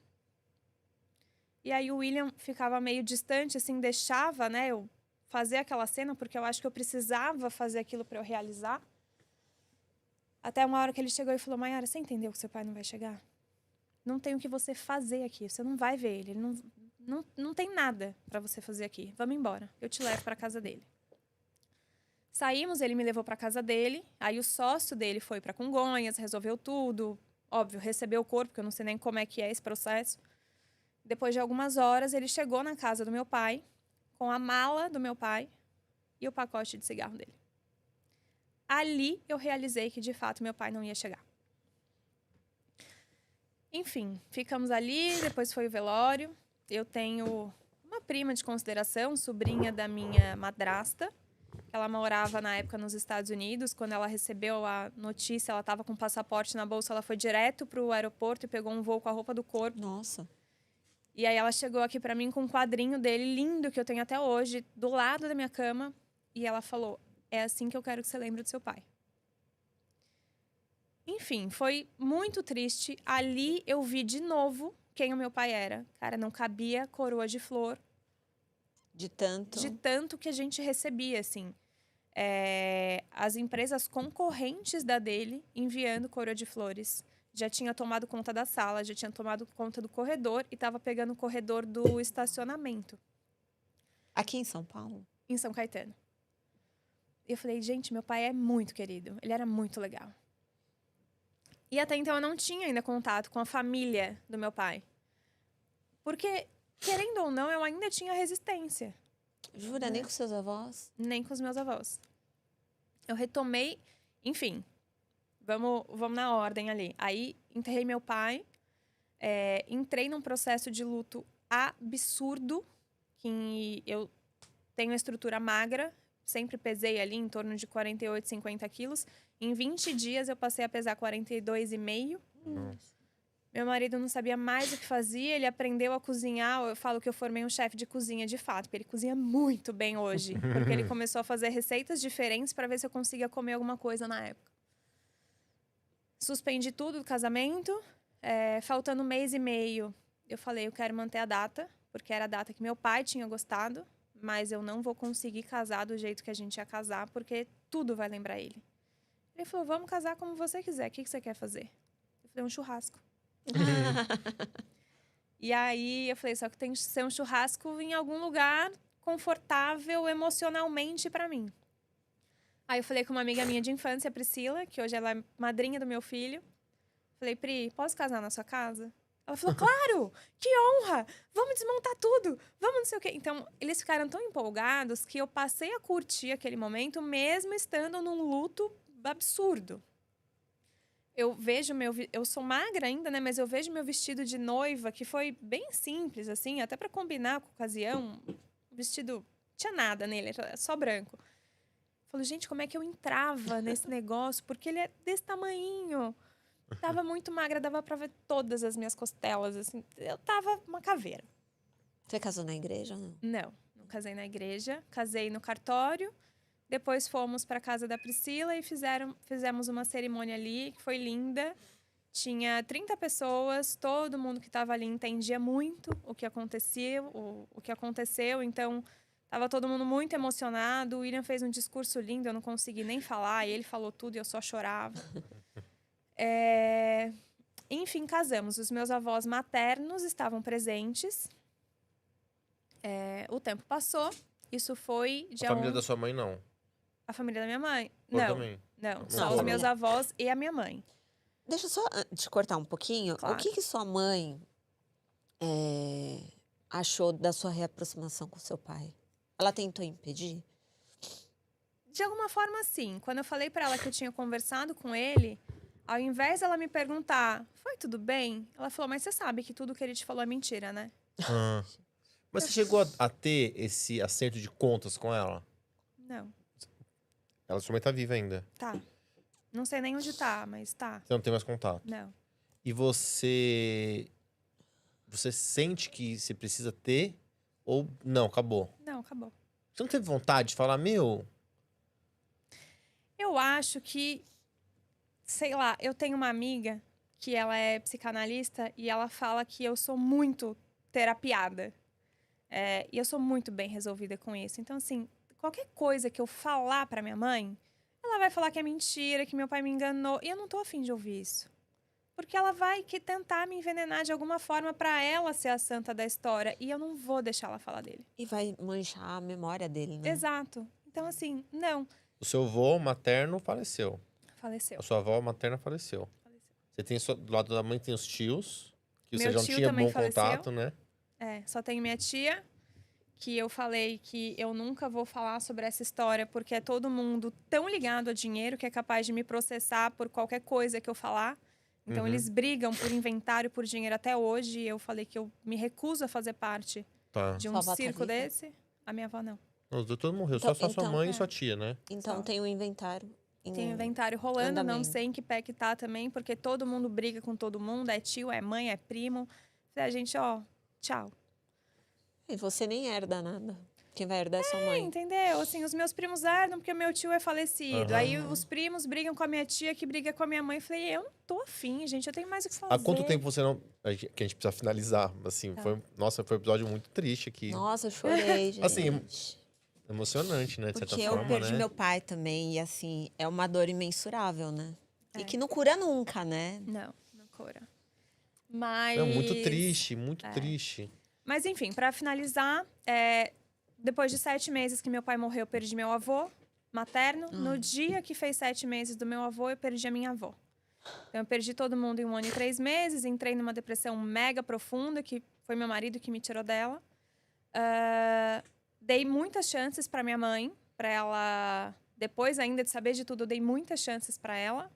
E aí o William ficava meio distante, assim, deixava, né, eu fazer aquela cena, porque eu acho que eu precisava fazer aquilo para eu realizar. Até uma hora que ele chegou e falou: Mayara, você entendeu que seu pai não vai chegar? Não tem o que você fazer aqui, você não vai ver ele, não tem nada para você fazer aqui. Vamos embora, eu te levo para casa dele. Saímos, ele me levou para casa dele, aí o sócio dele foi para Congonhas, resolveu tudo, óbvio, recebeu o corpo, que eu não sei nem como é que é esse processo. Depois de algumas horas, ele chegou na casa do meu pai, com a mala do meu pai e o pacote de cigarro dele. Ali eu realizei que, de fato, meu pai não ia chegar. Enfim, ficamos ali, depois foi o velório. Eu tenho uma prima de consideração, sobrinha da minha madrasta. Ela morava, na época, nos Estados Unidos. Quando ela recebeu a notícia, ela estava com o passaporte na bolsa, ela foi direto para o aeroporto e pegou um voo com a roupa do corpo. Nossa. E aí ela chegou aqui para mim com um quadrinho dele, lindo, que eu tenho até hoje, do lado da minha cama. E ela falou: é assim que eu quero que você lembre do seu pai. Enfim, foi muito triste. Ali eu vi de novo quem o meu pai era. Cara, não cabia coroa de flor. De tanto Que a gente recebia, assim. As empresas concorrentes da dele enviando coroa de flores. Já tinha tomado conta da sala, já tinha tomado conta do corredor e estava pegando o corredor do estacionamento. Aqui em São Paulo? Em São Caetano. E eu falei: gente, meu pai é muito querido. Ele era muito legal. E até então eu não tinha ainda contato com a família do meu pai. Porque, querendo ou não, eu ainda tinha resistência. Jura? Nem com seus avós? Nem com os meus avós. Eu retomei, enfim, vamos na ordem ali. Aí, enterrei meu pai, entrei num processo de luto absurdo, que eu tenho uma estrutura magra, sempre pesei ali em torno de 48, 50 quilos. Em 20 dias, eu passei a pesar 42,5. Meu marido não sabia mais o que fazia, ele aprendeu a cozinhar. Eu falo que eu formei um chefe de cozinha de fato, porque ele cozinha muito bem hoje. Porque ele começou a fazer receitas diferentes para ver se eu conseguia comer alguma coisa na época. Suspendi tudo do casamento. Faltando 1 mês e meio, eu falei: eu quero manter a data, porque era a data que meu pai tinha gostado, mas eu não vou conseguir casar do jeito que a gente ia casar, porque tudo vai lembrar ele. Ele falou: vamos casar como você quiser, o que você quer fazer? Eu falei: um churrasco. E aí eu falei: só que tem que ser um churrasco em algum lugar confortável emocionalmente pra mim. Aí eu falei com uma amiga minha de infância, Priscila, que hoje ela é madrinha do meu filho. Falei: Pri, posso casar na sua casa? Ela falou: claro! Que honra! Vamos desmontar tudo! Vamos não sei o quê. Então, eles ficaram tão empolgados que eu passei a curtir aquele momento, mesmo estando num luto absurdo. Eu sou magra ainda, né? Mas eu vejo meu vestido de noiva, que foi bem simples, assim, até para combinar com a ocasião. O vestido, não tinha nada nele, era só branco. Eu falei: gente, como é que eu entrava nesse negócio? Porque ele é desse tamanhinho. Tava muito magra, dava pra ver todas as minhas costelas, assim. Eu tava uma caveira. Você casou na igreja ou não? Não casei na igreja. Casei no cartório. Depois fomos para casa da Priscila e fizemos uma cerimônia ali, que foi linda. Tinha 30 pessoas, todo mundo que estava ali entendia muito o que aconteceu, então estava todo mundo muito emocionado. O William fez um discurso lindo, eu não consegui nem falar, e ele falou tudo e eu só chorava. Enfim, casamos. Os meus avós maternos estavam presentes. O tempo passou. Isso foi A família da sua mãe, não? A família da minha mãe? Eu também. Não. Só os meus avós e a minha mãe. Deixa eu só te cortar um pouquinho. Claro. O que sua mãe achou da sua reaproximação com seu pai? Ela tentou impedir? De alguma forma, sim. Quando eu falei pra ela que eu tinha conversado com ele, ao invés dela me perguntar: foi tudo bem? Ela falou: mas você sabe que tudo que ele te falou é mentira, né? Mas você chegou a ter esse acerto de contas com ela? Não. Ela sua mãe tá viva ainda? Tá. Não sei nem onde tá, mas tá. Você não tem mais contato? Não. E você sente que você precisa ter ou não, acabou? Não, acabou. Você não teve vontade de falar: meu... Eu acho que, sei lá, eu tenho uma amiga que ela é psicanalista e ela fala que eu sou muito terapiada. E eu sou muito bem resolvida com isso. Então, assim, qualquer coisa que eu falar pra minha mãe, ela vai falar que é mentira, que meu pai me enganou. E eu não tô afim de ouvir isso. Porque ela vai tentar me envenenar de alguma forma pra ela ser a santa da história. E eu não vou deixar ela falar dele. E vai manchar a memória dele, né? Exato. Então, assim, não. O seu avô materno faleceu. Faleceu. A sua avó materna faleceu. Você tem, do lado da mãe tem os tios, que Meu você já não tio tinha também bom faleceu. contato, né? Só tenho minha tia, que eu falei que eu nunca vou falar sobre essa história, porque é todo mundo tão ligado a dinheiro que é capaz de me processar por qualquer coisa que eu falar. Então, eles brigam por inventário, por dinheiro até hoje. E eu falei que eu me recuso a fazer parte de um Sua avó tá circo viva? desse. A minha avó não. Os dois todo morreu, Então- só sua então, mãe e sua tia, né? Então Só. tem um inventário. Tem inventário rolando, não andamento. sei em que pé que tá também, porque todo mundo briga com todo mundo. É tio, é mãe, é primo. Falei, gente, tchau. E você nem herda nada. Quem vai herdar é sua mãe. Entendeu? Assim, os meus primos herdam porque o meu tio é falecido. Aham. Aí os primos brigam com a minha tia, que briga com a minha mãe. Eu falei, eu não tô afim, gente, eu tenho mais o que fazer. Há quanto tempo você não... Que a gente precisa finalizar, assim. Tá. Nossa, foi um episódio muito triste aqui. Nossa, eu chorei, gente. Assim, emocionante, né? De certa Porque eu forma, perdi né? meu pai também. E assim, é uma dor imensurável, né? E que não cura nunca, né? Não cura. Mas... É muito triste, muito triste. Mas enfim, pra finalizar, depois de 7 meses que meu pai morreu, eu perdi meu avô materno. No dia que fez 7 meses do meu avô, eu perdi a minha avó. Então, eu perdi todo mundo em 1 ano e 3 meses. Entrei numa depressão mega profunda, que foi meu marido que me tirou dela. Dei muitas chances pra minha mãe, pra ela... Depois ainda de saber de tudo, eu dei muitas chances pra ela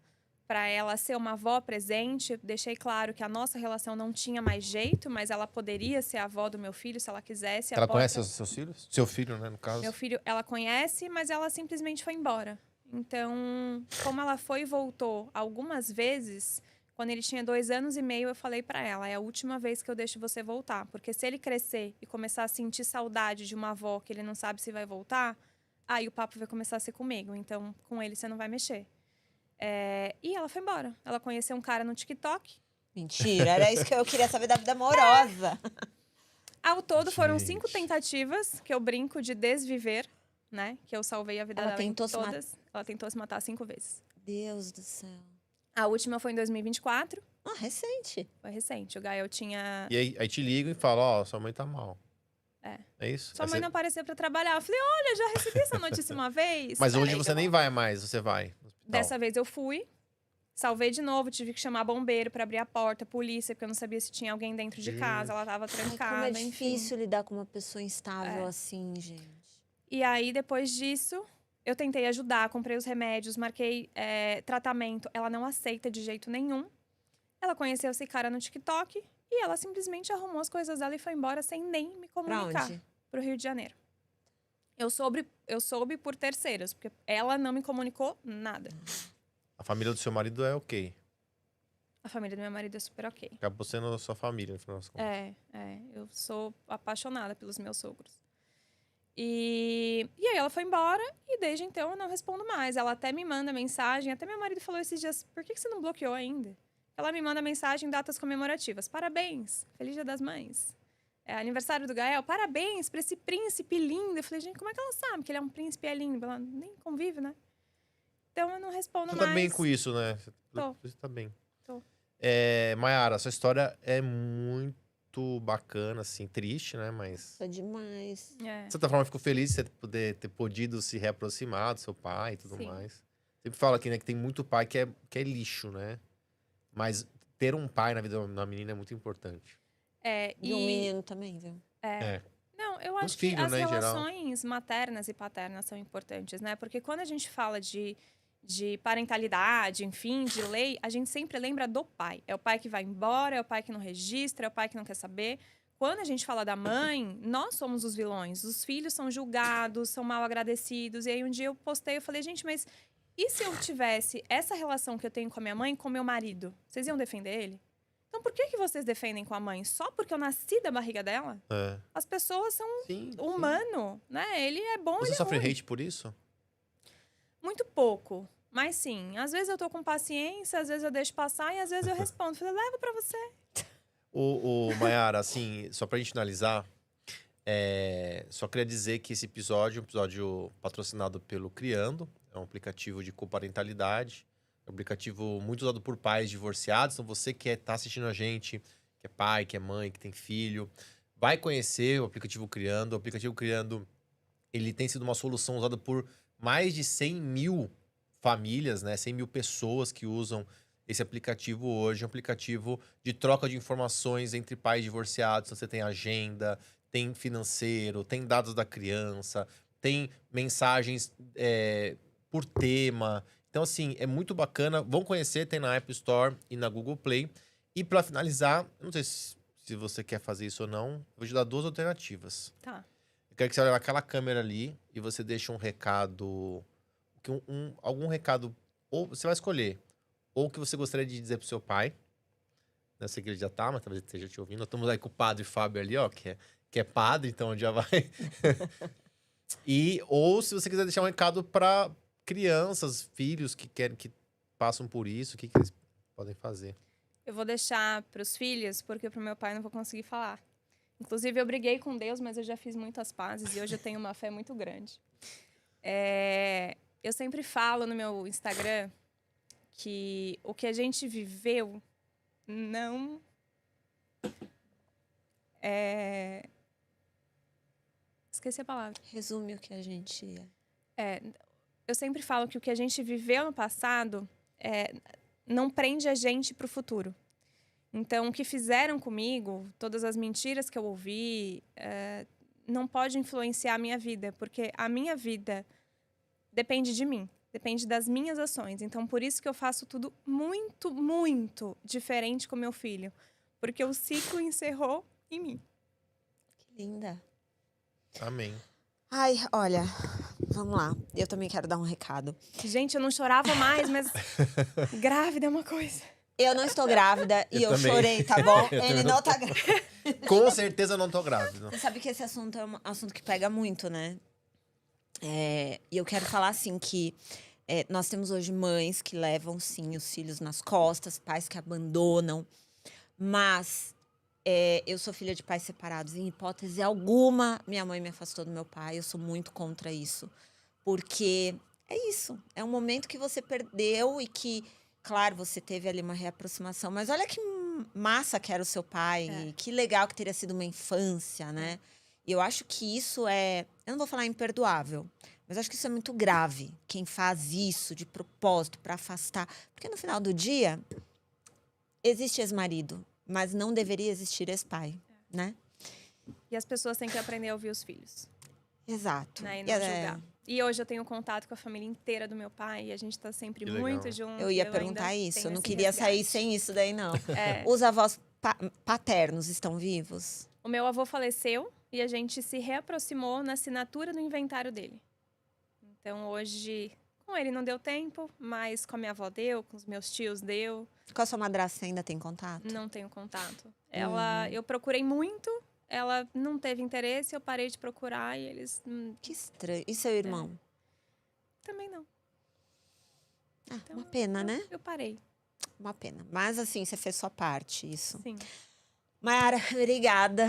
ser uma avó presente. Deixei claro que a nossa relação não tinha mais jeito, mas ela poderia ser a avó do meu filho se ela quisesse. Ela conhece os seus filhos? Seu filho, né, no caso? Meu filho, ela conhece, mas ela simplesmente foi embora. Então, como ela foi e voltou algumas vezes, quando ele tinha 2 anos e meio, eu falei pra ela, é a última vez que eu deixo você voltar. Porque se ele crescer e começar a sentir saudade de uma avó que ele não sabe se vai voltar, aí o papo vai começar a ser comigo. Então, com ele você não vai mexer. E ela foi embora. Ela conheceu um cara no TikTok. Mentira, era isso que eu queria saber da vida amorosa. Ao todo, foram Gente. 5 tentativas que eu brinco de desviver, né? Que eu salvei a vida Ela dela em tentou se todas. Ela tentou se matar 5 vezes. Deus do céu. A última foi em 2024. Ah, recente. Foi recente. O Gael tinha... E aí te ligam e falam, sua mãe tá mal. É isso? Sua Aí mãe você- não apareceu pra trabalhar. Eu falei, olha, já recebi essa notícia uma vez. Mas hoje Peraí que você eu nem vou. vai mais, você vai no hospital. Dessa vez eu fui. Salvei de novo, tive que chamar bombeiro pra abrir a porta, polícia, porque eu não sabia se tinha alguém dentro de casa. Ela tava Ai, trancada, como é enfim. difícil lidar com uma pessoa instável assim, gente. E aí, depois disso, eu tentei ajudar, comprei os remédios, marquei tratamento. Ela não aceita de jeito nenhum. Ela conheceu esse cara no TikTok e ela simplesmente arrumou as coisas dela e foi embora sem nem me Pra comunicar. onde? Pro Rio de Janeiro. Eu soube por terceiros, porque ela não me comunicou nada. A família do seu marido é ok. A família do meu marido é super ok. Acabou sendo a sua família, no final das contas. Eu sou apaixonada pelos meus sogros. E aí ela foi embora e desde então eu não respondo mais. Ela até me manda mensagem, até meu marido falou esses dias, por que você não bloqueou ainda? Ela me manda mensagem em datas comemorativas. Parabéns, Feliz Dia das Mães. É aniversário do Gael, parabéns pra esse príncipe lindo. Eu falei, gente, como é que ela sabe que ele é um príncipe e é lindo? Ela nem convive, né? Então eu não respondo Você mais. tá bem com isso, né? Tô. Você tá bem. Tô. Mayara, sua história é muito bacana, assim, triste, né? Mas, Isso é demais. É. de certa forma, eu fico feliz de você poder ter podido se reaproximar do seu pai e tudo Sim. mais. Sempre falo aqui, né, que tem muito pai que é lixo, né? Mas ter um pai na vida de uma menina é muito importante. E um menino também, viu? Não, eu Os acho que filhos, as né, em geral. relações maternas e paternas são importantes, né? Porque quando a gente fala de parentalidade, enfim, de lei, a gente sempre lembra do pai. É o pai que vai embora, é o pai que não registra, é o pai que não quer saber. Quando a gente fala da mãe, nós somos os vilões. Os filhos são julgados, são mal agradecidos. E aí um dia eu postei, eu falei, gente, mas e se eu tivesse essa relação que eu tenho com a minha mãe com meu marido? Vocês iam defender ele? Então por que vocês defendem com a mãe? Só porque eu nasci da barriga dela? É. As pessoas são Sim, sim. humano, né? Ele é bom, Você ele é sofre ruim. hate por isso? Muito pouco. Mas sim, às vezes eu tô com paciência, às vezes eu deixo passar e às vezes eu respondo. Falei, leva pra você. Mayara, assim, só pra gente finalizar, só queria dizer que esse episódio é um episódio patrocinado pelo Criando, é um aplicativo de coparentalidade, é um aplicativo muito usado por pais divorciados, então você que tá assistindo a gente, que é pai, que é mãe, que tem filho, vai conhecer o aplicativo Criando. O aplicativo Criando, ele tem sido uma solução usada por mais de 100 mil famílias, né? 100 mil pessoas que usam esse aplicativo hoje. É um aplicativo de troca de informações entre pais divorciados. Então, você tem agenda, tem financeiro, tem dados da criança, tem mensagens por tema. Então, assim, é muito bacana. Vão conhecer, tem na App Store e na Google Play. E para finalizar, eu não sei se você quer fazer isso ou não, eu vou te dar 2 alternativas. Tá. Eu quero que você olhe naquela câmera ali e você deixe um recado, algum recado, ou você vai escolher, ou que você gostaria de dizer pro seu pai. Eu sei que ele já tá, mas talvez ele esteja te ouvindo. Nós estamos aí com o padre Fábio ali, ó, que é padre, então já vai. Ou se você quiser deixar um recado para crianças, filhos que passam por isso, o que eles podem fazer? Eu vou deixar para os filhos, porque para o meu pai eu não vou conseguir falar. Inclusive, eu briguei com Deus, mas eu já fiz muitas pazes e hoje eu tenho uma fé muito grande. Eu sempre falo no meu Instagram que o que a gente viveu não... Esqueci a palavra. Resume o que a gente Eu sempre falo que o que a gente viveu no passado não prende a gente para o futuro. Então, o que fizeram comigo, todas as mentiras que eu ouvi, não pode influenciar a minha vida, porque a minha vida depende de mim, depende das minhas ações. Então, por isso que eu faço tudo muito, muito diferente com meu filho, porque o ciclo encerrou em mim. Que linda. Amém. Ai, olha, vamos lá. Eu também quero dar um recado. Gente, eu não chorava mais, mas grávida é uma coisa. Eu não estou grávida e eu também. chorei, tá bom? Eu Ele não tá grávida. Com certeza eu não tô grávida. Você sabe que esse assunto é um assunto que pega muito, né? E eu quero falar assim que nós temos hoje mães que levam, sim, os filhos nas costas, pais que abandonam. Mas eu sou filha de pais separados. Em hipótese alguma, minha mãe me afastou do meu pai. Eu sou muito contra isso. Porque é isso. É um momento que você perdeu e que, claro, você teve ali uma reaproximação. Mas olha que massa que era o seu pai. E que legal que teria sido uma infância, né? E eu acho que isso eu não vou falar imperdoável, mas acho que isso é muito grave. Quem faz isso de propósito para afastar. Porque no final do dia, existe ex-marido, mas não deveria existir ex-pai, né? E as pessoas têm que aprender a ouvir os filhos. Exato. Né? E não julgar. E hoje eu tenho contato com a família inteira do meu pai. E a gente tá sempre muito junto. Eu ia perguntar isso. Eu não queria sair sem isso daí, não. Os avós paternos estão vivos? O meu avô faleceu e a gente se reaproximou na assinatura do inventário dele. Então, hoje, com ele não deu tempo, mas com a minha avó deu, com os meus tios deu. Com a sua madrasta ainda tem contato? Não tenho contato. Eu procurei muito, ela não teve interesse, eu parei de procurar e eles... Que estranho. E seu irmão? Também não. Então, uma pena, né? Eu parei. Uma pena. Mas, assim, você fez sua parte, isso. Sim. Mayara, obrigada.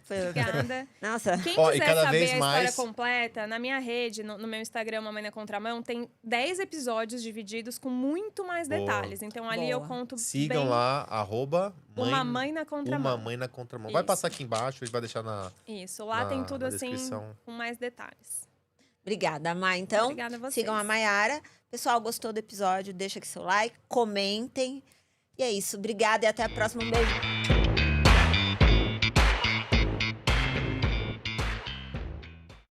Obrigada. Nossa. Quem quiser cada saber vez a mais... história completa, na minha rede, no meu Instagram, Mamãe na Contramão, tem 10 episódios divididos com muito mais detalhes. Então, ali eu conto Sigam bem lá, Uma Mãe na Contramão. Uma Mãe na Contramão. Vai passar aqui embaixo, a gente vai deixar na Isso, lá tem tudo assim, descrição. com mais detalhes. Obrigada, Mai. Então, Obrigada a vocês. sigam a Mayara. Pessoal, gostou do episódio? Deixa aqui seu like, comentem. E é isso. Obrigada e até a próxima. Um beijo.